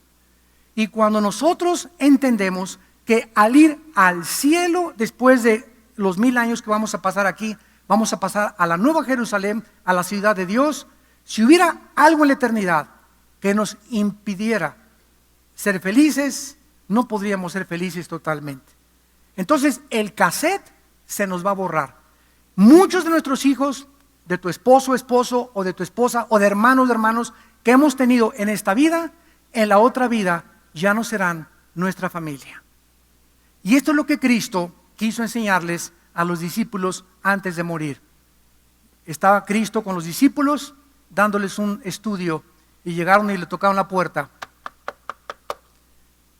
Y cuando nosotros entendemos que al ir al cielo, después de los 1000 años que vamos a pasar aquí, vamos a pasar a la Nueva Jerusalén, a la ciudad de Dios. Si hubiera algo en la eternidad que nos impidiera ser felices, no podríamos ser felices totalmente. Entonces el cassette se nos va a borrar. Muchos de nuestros hijos, de tu esposo o de tu esposa o de hermanos que hemos tenido en esta vida, en la otra vida ya no serán nuestra familia. Y esto es lo que Cristo quiso enseñarles a los discípulos antes de morir. Estaba Cristo con los discípulos dándoles un estudio y llegaron y le tocaron la puerta.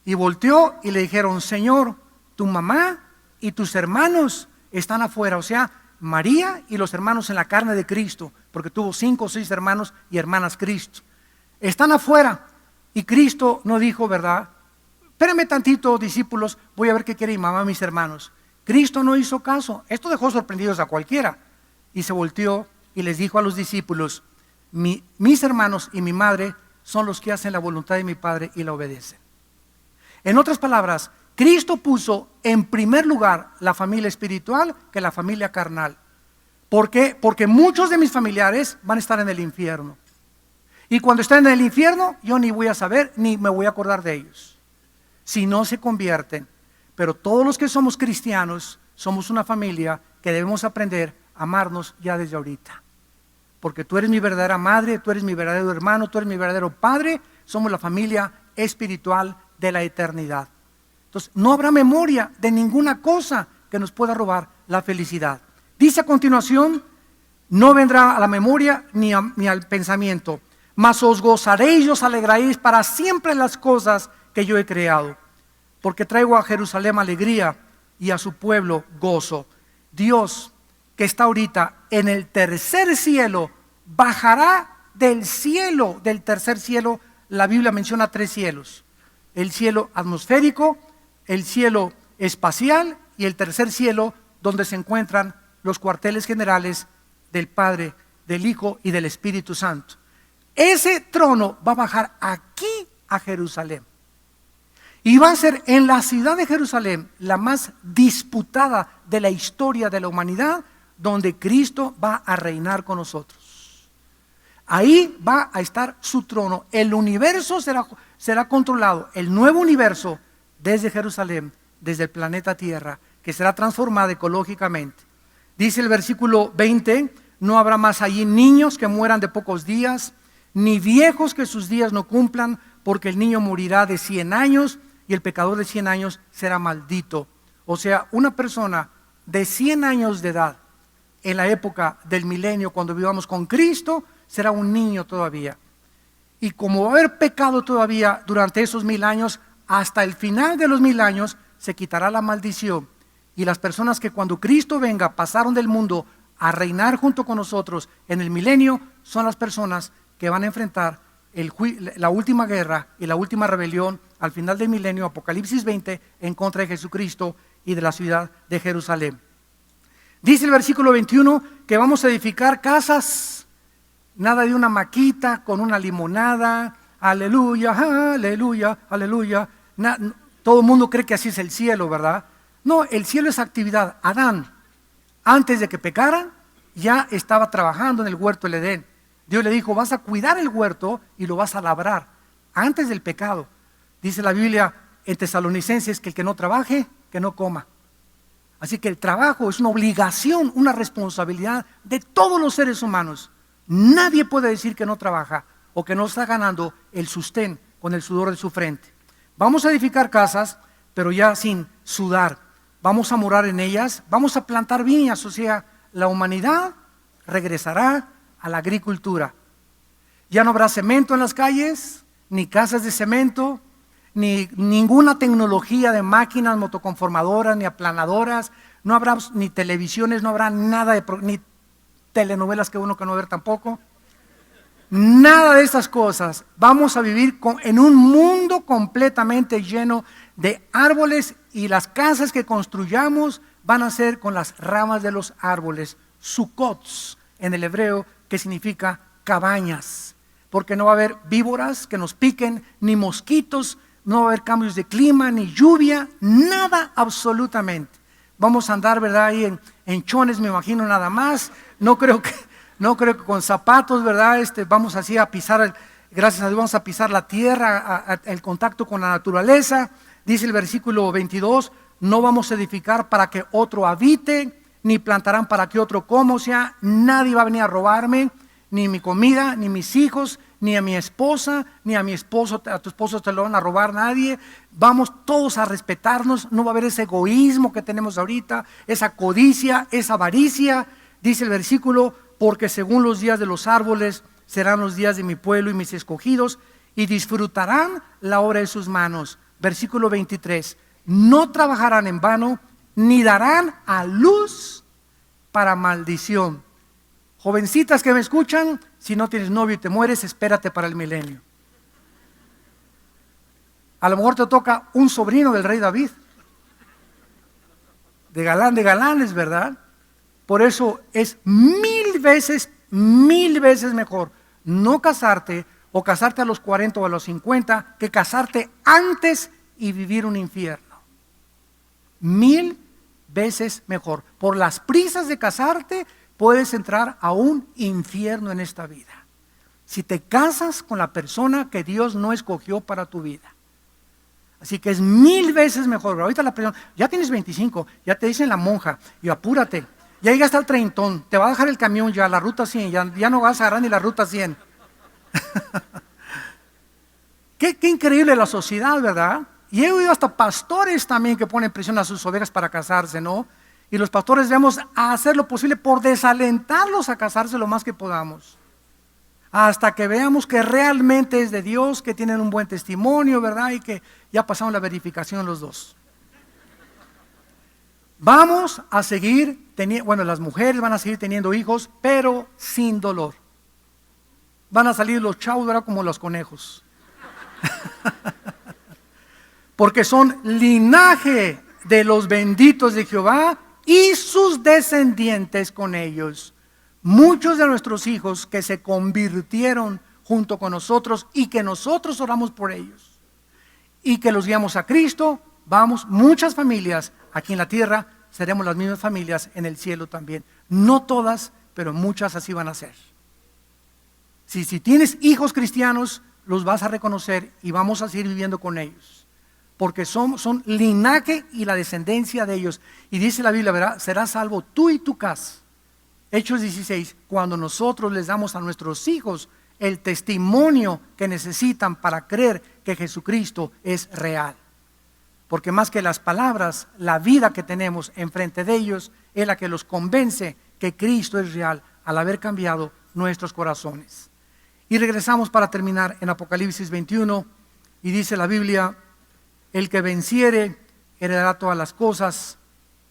Y volteó y le dijeron: Señor, tu mamá y tus hermanos están afuera. O sea, María y los hermanos en la carne de Cristo, porque tuvo 5 o 6 hermanos y hermanas Cristo, están afuera. Y Cristo no dijo, ¿verdad? Espérenme tantito, discípulos, voy a ver qué quiere mi mamá, mis hermanos. Cristo no hizo caso. Esto dejó sorprendidos a cualquiera. Y se volteó y les dijo a los discípulos: mis hermanos y mi madre son los que hacen la voluntad de mi Padre y la obedecen. En otras palabras, Cristo puso en primer lugar la familia espiritual que la familia carnal. ¿Por qué? Porque muchos de mis familiares van a estar en el infierno. Y cuando estén en el infierno, yo ni voy a saber, ni me voy a acordar de ellos, si no se convierten. Pero todos los que somos cristianos, somos una familia que debemos aprender a amarnos ya desde ahorita. Porque tú eres mi verdadera madre, tú eres mi verdadero hermano, tú eres mi verdadero padre. Somos la familia espiritual de la eternidad. Entonces, no habrá memoria de ninguna cosa que nos pueda robar la felicidad. Dice a continuación: no vendrá a la memoria ni al pensamiento, mas os gozaréis y os alegraréis para siempre las cosas que yo he creado. Porque traigo a Jerusalén alegría y a su pueblo gozo. Dios, que está ahorita en el tercer cielo, bajará del cielo, del tercer cielo. La Biblia menciona 3 cielos: el cielo atmosférico, el cielo espacial y el tercer cielo, donde se encuentran los cuarteles generales del Padre, del Hijo y del Espíritu Santo. Ese trono va a bajar aquí a Jerusalén. Y va a ser en la ciudad de Jerusalén la más disputada de la historia de la humanidad, donde Cristo va a reinar con nosotros. Ahí va a estar su trono. El universo será controlado, el nuevo universo, desde Jerusalén, desde el planeta Tierra, que será transformado ecológicamente. Dice el versículo 20: no habrá más allí niños que mueran de pocos días, ni viejos que sus días no cumplan, porque el niño morirá de 100 años y el pecador de 100 años será maldito. O sea, una persona de 100 años de edad en la época del milenio, cuando vivamos con Cristo, será un niño todavía. Y como va a haber pecado todavía durante esos 1000 años, hasta el final de los 1000 años se quitará la maldición. Y las personas que cuando Cristo venga pasaron del mundo a reinar junto con nosotros en el milenio, son las personas que van a enfrentar la última guerra y la última rebelión al final del milenio, Apocalipsis 20, en contra de Jesucristo y de la ciudad de Jerusalén. Dice el versículo 21 que vamos a edificar casas, nada de una maquita con una limonada, aleluya, aleluya, aleluya. Todo el mundo cree que así es el cielo, ¿verdad? No, el cielo es actividad. Adán, antes de que pecaran, ya estaba trabajando en el huerto del Edén. Dios le dijo: vas a cuidar el huerto y lo vas a labrar, antes del pecado. Dice la Biblia en Tesalonicenses que el que no trabaje, que no coma. Así que el trabajo es una obligación, una responsabilidad de todos los seres humanos. Nadie puede decir que no trabaja o que no está ganando el sustento con el sudor de su frente. Vamos a edificar casas, pero ya sin sudar. Vamos a morar en ellas, vamos a plantar viñas, o sea, la humanidad regresará a la agricultura. Ya no habrá cemento en las calles, ni casas de cemento, ni ninguna tecnología de máquinas motoconformadoras, ni aplanadoras, no habrá ni televisiones, no habrá nada ni telenovelas que uno que no ver tampoco. Nada de esas cosas. Vamos a vivir en un mundo completamente lleno de árboles, y las casas que construyamos van a ser con las ramas de los árboles, sukots en el hebreo, que significa cabañas, porque no va a haber víboras que nos piquen, ni mosquitos, no va a haber cambios de clima, ni lluvia, nada absolutamente. Vamos a andar, ¿verdad?, ahí en chones, me imagino, nada más. No creo que con zapatos, ¿verdad? Vamos así a pisar, gracias a Dios vamos a pisar la tierra, el contacto con la naturaleza. Dice el versículo 22, no vamos a edificar para que otro habite, ni plantarán para que otro coma. O sea, nadie va a venir a robarme, ni mi comida, ni mis hijos, ni a mi esposa, ni a mi esposo. A tu esposo te lo van a robar nadie. Vamos todos a respetarnos, no va a haber ese egoísmo que tenemos ahorita, esa codicia, esa avaricia. Dice el versículo, porque según los días de los árboles serán los días de mi pueblo y mis escogidos, y disfrutarán la obra de sus manos. Versículo 23, no trabajarán en vano, ni darán a luz para maldición. Jovencitas que me escuchan, si no tienes novio y te mueres, espérate para el milenio. A lo mejor te toca un sobrino del rey David, de galanes, ¿verdad? Por eso es mil veces mejor no casarte, o casarte a los 40 o a los 50, que casarte antes y vivir un infierno. 1000 veces mejor. Por las prisas de casarte puedes entrar a un infierno en esta vida, si te casas con la persona que Dios no escogió para tu vida. Así que es 1000 veces mejor. Ahorita la persona, ya tienes 25, ya te dicen la monja, y apúrate, ya llegaste al treintón, te va a dejar el camión ya, la ruta 100, ya no vas a agarrar ni la ruta 100. Qué increíble la sociedad, ¿verdad? Y he oído hasta pastores también que ponen presión a sus ovejas para casarse, ¿no? Y los pastores debemos hacer lo posible por desalentarlos a casarse lo más que podamos, hasta que veamos que realmente es de Dios, que tienen un buen testimonio, ¿verdad? Y que ya pasaron la verificación los dos. Vamos a seguir teniendo, bueno, las mujeres van a seguir teniendo hijos, pero sin dolor. Van a salir los chavos, ¿verdad?, como los conejos. Porque son linaje de los benditos de Jehová y sus descendientes con ellos. Muchos de nuestros hijos que se convirtieron junto con nosotros y que nosotros oramos por ellos y que los guiamos a Cristo, vamos, muchas familias aquí en la tierra seremos las mismas familias en el cielo también. No todas, pero muchas así van a ser. Si tienes hijos cristianos, los vas a reconocer y vamos a seguir viviendo con ellos, porque son linaje y la descendencia de ellos. Y dice la Biblia, ¿verdad?, serás salvo tú y tu casa. Hechos 16, cuando nosotros les damos a nuestros hijos el testimonio que necesitan para creer que Jesucristo es real. Porque más que las palabras, la vida que tenemos enfrente de ellos es la que los convence que Cristo es real al haber cambiado nuestros corazones. Y regresamos para terminar en Apocalipsis 21, y dice la Biblia, el que venciere heredará todas las cosas,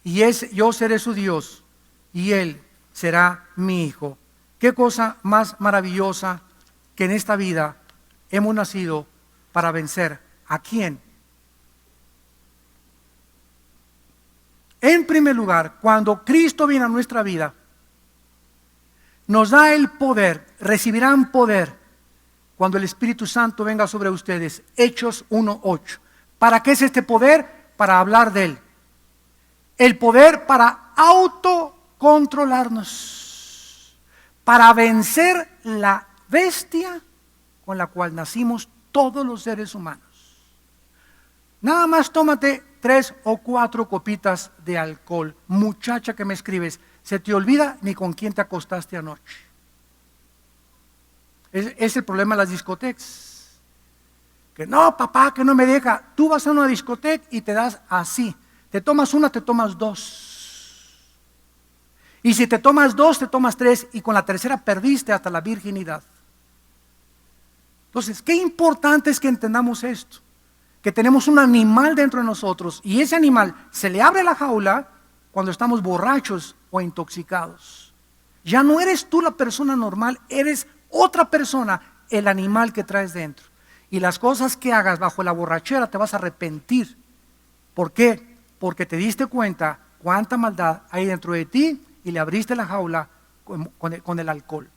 y yo seré su Dios, y él será mi hijo. Qué cosa más maravillosa que en esta vida hemos nacido para vencer. ¿A quién? En primer lugar, cuando Cristo viene a nuestra vida, nos da el poder, recibirán poder cuando el Espíritu Santo venga sobre ustedes. Hechos 1:8. ¿Para qué es este poder? Para hablar de Él. El poder para autocontrolarnos, para vencer la bestia con la cual nacimos todos los seres humanos. Nada más tómate 3 o 4 copitas de alcohol. Muchacha que me escribes, ¿se te olvida ni con quién te acostaste anoche? Es el problema de las discotecas. Que no, papá, que no me deja. Tú vas a una discoteca y te das así. Te tomas una, te tomas dos. Y si te tomas dos, te tomas tres. Y con la tercera perdiste hasta la virginidad. Entonces, qué importante es que entendamos esto. Que tenemos un animal dentro de nosotros. Y ese animal se le abre la jaula cuando estamos borrachos o intoxicados. Ya no eres tú la persona normal, eres otra persona, el animal que traes dentro. Y las cosas que hagas bajo la borrachera te vas a arrepentir. ¿Por qué? Porque te diste cuenta cuánta maldad hay dentro de ti y le abriste la jaula con el alcohol.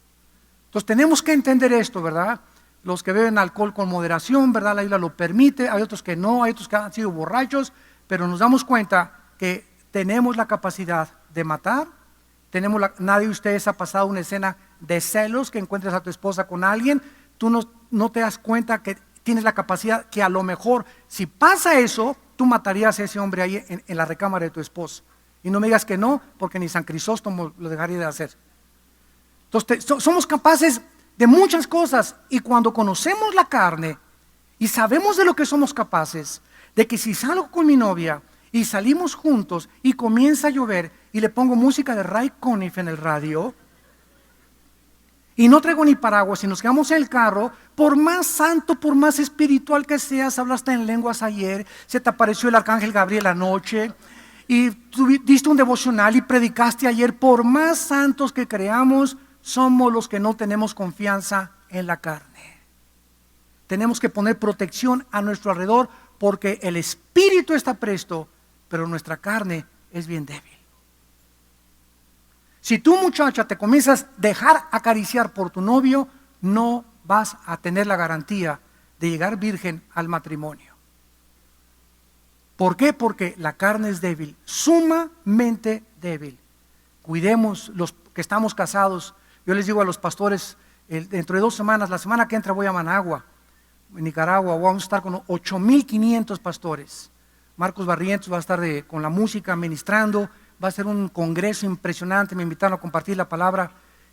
Entonces tenemos que entender esto, ¿verdad? Los que beben alcohol con moderación, ¿verdad? La Biblia lo permite, hay otros que no, hay otros que han sido borrachos, pero nos damos cuenta que tenemos la capacidad de matar. Nadie de ustedes ha pasado una escena de celos, que encuentres a tu esposa con alguien, tú no te das cuenta que tienes la capacidad que a lo mejor, si pasa eso, tú matarías a ese hombre ahí en la recámara de tu esposa. Y no me digas que no, porque ni San Crisóstomo lo dejaría de hacer. Entonces somos capaces de muchas cosas, y cuando conocemos la carne y sabemos de lo que somos capaces, de que si salgo con mi novia y salimos juntos y comienza a llover y le pongo música de Ray Conniff en el radio y no traigo ni paraguas y nos quedamos en el carro, por más santo, por más espiritual que seas, hablaste en lenguas ayer, se te apareció el arcángel Gabriel anoche y tú diste un devocional y predicaste ayer, por más santos que creamos, somos los que no tenemos confianza en la carne. Tenemos que poner protección a nuestro alrededor porque el espíritu está presto, pero nuestra carne es bien débil. Si tú, muchacha, te comienzas a dejar acariciar por tu novio, no vas a tener la garantía de llegar virgen al matrimonio. ¿Por qué? Porque la carne es débil, sumamente débil. Cuidemos los que estamos casados. Yo les digo a los pastores, dentro de 2 semanas, la semana que entra voy a Managua, en Nicaragua, vamos a estar con 8,500 pastores. Marcos Barrientos va a estar con la música ministrando, va a ser un congreso impresionante, me invitaron a compartir la palabra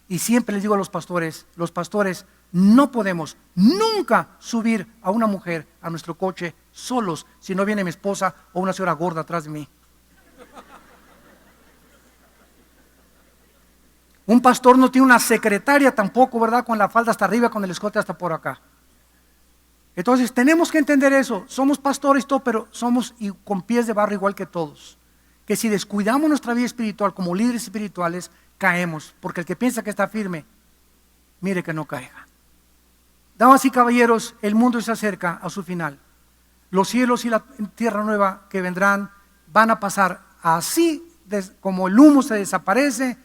y siempre les digo a los pastores no podemos nunca subir a una mujer a nuestro coche solos si no viene mi esposa o una señora gorda atrás de mí. Un pastor no tiene una secretaria tampoco, ¿verdad? Con la falda hasta arriba, con el escote hasta por acá. Entonces tenemos que entender eso. Somos pastores y todo, pero somos con pies de barro igual que todos. Que si descuidamos nuestra vida espiritual como líderes espirituales, caemos. Porque el que piensa que está firme, mire que no caiga. Damas y caballeros, el mundo se acerca a su final. Los cielos y la tierra nueva que vendrán van a pasar así como el humo se desaparece,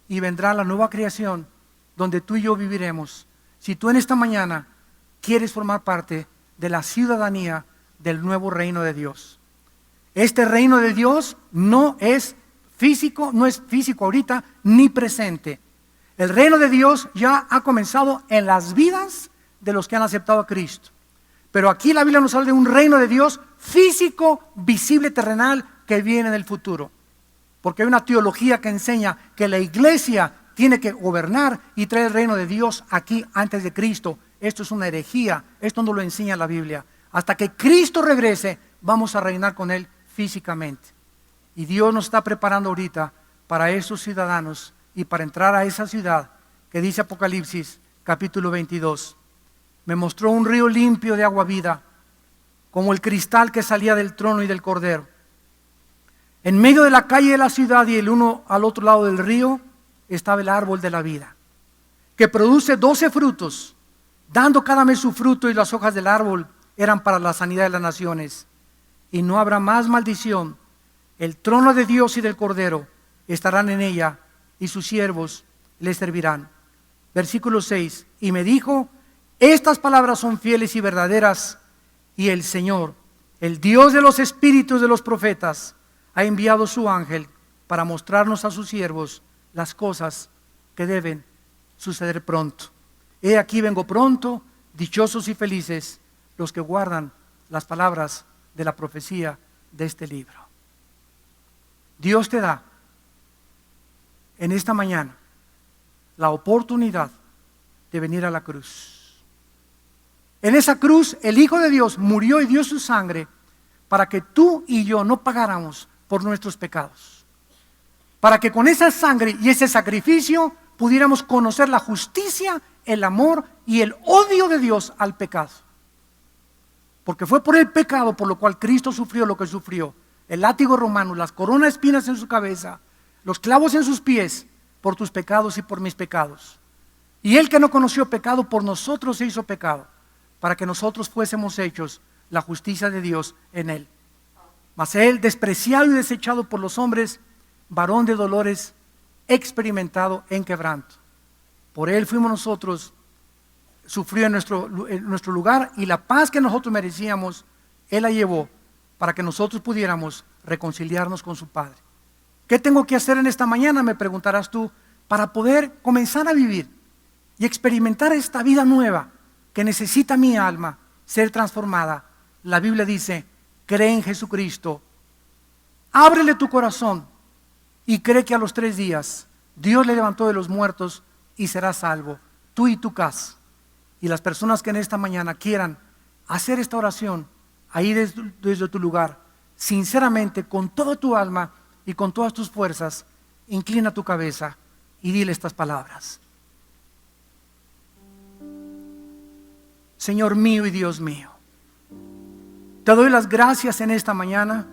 y vendrá la nueva creación donde tú y yo viviremos. Si tú en esta mañana quieres formar parte de la ciudadanía del nuevo reino de Dios. Este reino de Dios no es físico ahorita ni presente. El reino de Dios ya ha comenzado en las vidas de los que han aceptado a Cristo. Pero aquí la Biblia nos habla de un reino de Dios físico, visible, terrenal, que viene en el futuro. Porque hay una teología que enseña que la iglesia tiene que gobernar y traer el reino de Dios aquí antes de Cristo. Esto es una herejía, esto no lo enseña la Biblia. Hasta que Cristo regrese, vamos a reinar con Él físicamente. Y Dios nos está preparando ahorita para esos ciudadanos y para entrar a esa ciudad que dice Apocalipsis capítulo 22. Me mostró un río limpio de agua viva, como el cristal que salía del trono y del Cordero. En medio de la calle de la ciudad y el uno al otro lado del río estaba el árbol de la vida, que produce 12 frutos, dando cada mes su fruto, y las hojas del árbol eran para la sanidad de las naciones. Y no habrá más maldición. El trono de Dios y del Cordero estarán en ella, y sus siervos le servirán. Versículo 6. Y me dijo: estas palabras son fieles y verdaderas, y el Señor, el Dios de los espíritus de los profetas, ha enviado su ángel para mostrarnos a sus siervos las cosas que deben suceder pronto. He aquí vengo pronto, dichosos y felices los que guardan las palabras de la profecía de este libro. Dios te da en esta mañana la oportunidad de venir a la cruz. En esa cruz el Hijo de Dios murió y dio su sangre para que tú y yo no pagáramos por nuestros pecados. Para que con esa sangre y ese sacrificio pudiéramos conocer la justicia, el amor y el odio de Dios al pecado. Porque fue por el pecado por lo cual Cristo sufrió lo que sufrió. El látigo romano, las coronas de espinas en su cabeza, los clavos en sus pies, por tus pecados y por mis pecados. Y Él que no conoció pecado, por nosotros se hizo pecado, para que nosotros fuésemos hechos la justicia de Dios en Él. Mas Él, despreciado y desechado por los hombres, varón de dolores, experimentado en quebranto. Por Él fuimos nosotros, sufrió en nuestro lugar, y la paz que nosotros merecíamos, Él la llevó para que nosotros pudiéramos reconciliarnos con su Padre. ¿Qué tengo que hacer en esta mañana?, me preguntarás tú, para poder comenzar a vivir y experimentar esta vida nueva que necesita mi alma ser transformada. La Biblia dice: cree en Jesucristo, ábrele tu corazón y cree que a los 3 días Dios le levantó de los muertos y serás salvo, tú y tu casa. Y las personas que en esta mañana quieran hacer esta oración ahí desde tu lugar, sinceramente, con toda tu alma y con todas tus fuerzas, inclina tu cabeza y dile estas palabras: Señor mío y Dios mío, te doy las gracias en esta mañana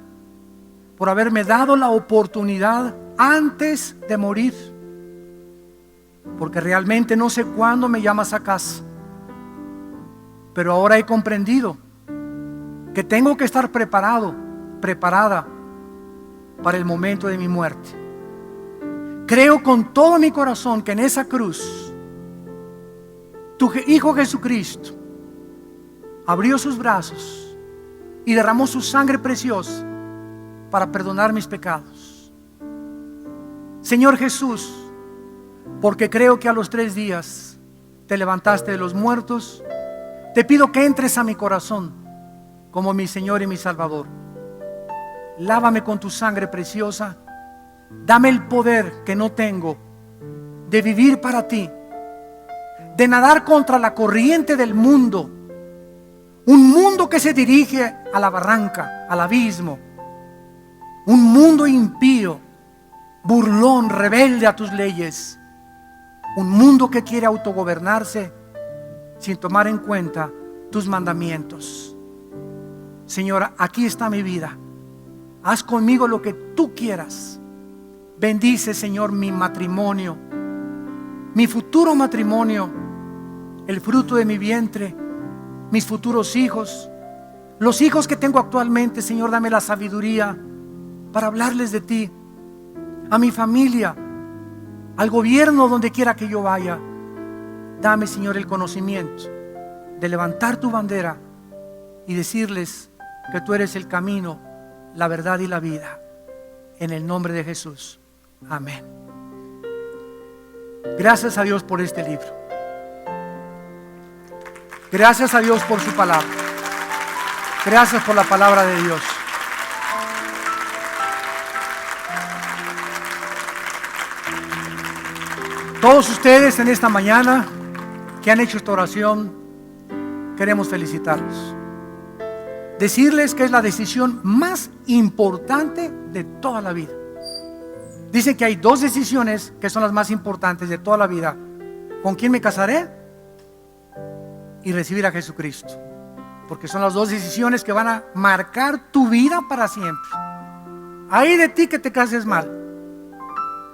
por haberme dado la oportunidad antes de morir, porque realmente no sé cuándo me llamas a casa, pero ahora he comprendido que tengo que estar preparada para el momento de mi muerte. Creo con todo mi corazón que en esa cruz tu Hijo Jesucristo abrió sus brazos y derramó su sangre preciosa para perdonar mis pecados. Señor Jesús, porque creo que a los 3 días te levantaste de los muertos, te pido que entres a mi corazón como mi Señor y mi Salvador. Lávame con tu sangre preciosa. Dame el poder que no tengo de vivir para ti, de nadar contra la corriente del mundo, un mundo que se dirige a la barranca, al abismo, un mundo impío, burlón, rebelde a tus leyes, un mundo que quiere autogobernarse sin tomar en cuenta tus mandamientos. Señor, aquí está mi vida. Haz conmigo lo que tú quieras. Bendice, Señor, mi matrimonio, mi futuro matrimonio, el fruto de mi vientre, mis futuros hijos, los hijos que tengo actualmente. Señor, dame la sabiduría para hablarles de ti, a mi familia, al gobierno, donde quiera que yo vaya. Dame, Señor, el conocimiento de levantar tu bandera y decirles que tú eres el camino, la verdad y la vida. En el nombre de Jesús. Amén. Gracias a Dios por este libro. Gracias a Dios por su palabra. Gracias por la palabra de Dios. Todos ustedes en esta mañana que han hecho esta oración, queremos felicitarlos. Decirles que es la decisión más importante de toda la vida. Dicen que hay 2 decisiones que son las más importantes de toda la vida: ¿con quién me casaré? Y recibir a Jesucristo. Porque son las 2 decisiones que van a marcar tu vida para siempre. Hay de ti que te cases mal.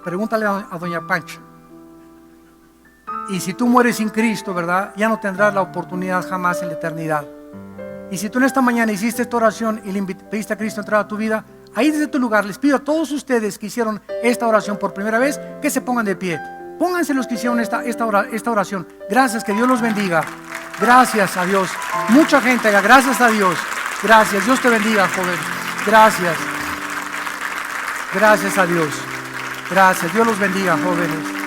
Pregúntale a doña Pancha. Y si tú mueres sin Cristo, ¿verdad?, ya no tendrás la oportunidad jamás en la eternidad. Y si tú en esta mañana hiciste esta oración y le pediste a Cristo entrar a tu vida, ahí desde tu lugar les pido a todos ustedes que hicieron esta oración por primera vez, que se pongan de pie. Pónganse los que hicieron esta oración. Gracias, que Dios los bendiga. Gracias a Dios. Mucha gente, gracias a Dios. Gracias, Dios te bendiga, joven. Gracias. Gracias a Dios. Gracias, Dios los bendiga, jóvenes.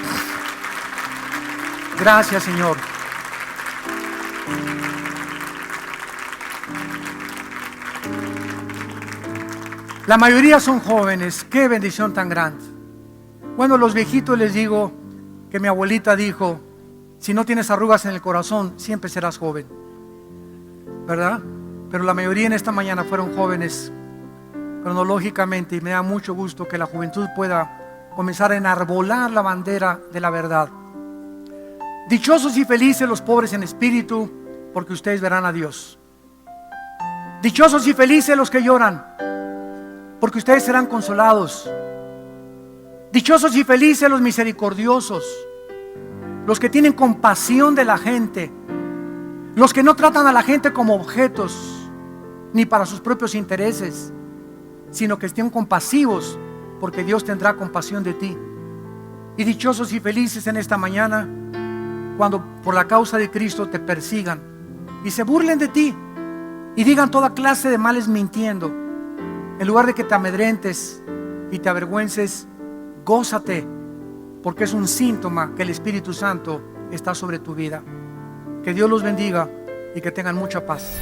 Gracias, Señor. La mayoría son jóvenes. Qué bendición tan grande. Bueno, los viejitos les digo que mi abuelita dijo: si no tienes arrugas en el corazón, siempre serás joven. ¿verdad? Pero la mayoría en esta mañana fueron jóvenes cronológicamente, y me da mucho gusto que la juventud pueda comenzar a enarbolar la bandera de la verdad. Dichosos y felices los pobres en espíritu, porque ustedes verán a Dios. Dichosos y felices los que lloran, porque ustedes serán consolados. Dichosos y felices los misericordiosos, los que tienen compasión de la gente, los que no tratan a la gente como objetos, ni para sus propios intereses, sino que estén compasivos, porque Dios tendrá compasión de ti. Y dichosos y felices en esta mañana, cuando por la causa de Cristo te persigan y se burlen de ti y digan toda clase de males mintiendo. En lugar de que te amedrentes y te avergüences, gózate, porque es un síntoma que el Espíritu Santo está sobre tu vida. Que Dios los bendiga y que tengan mucha paz.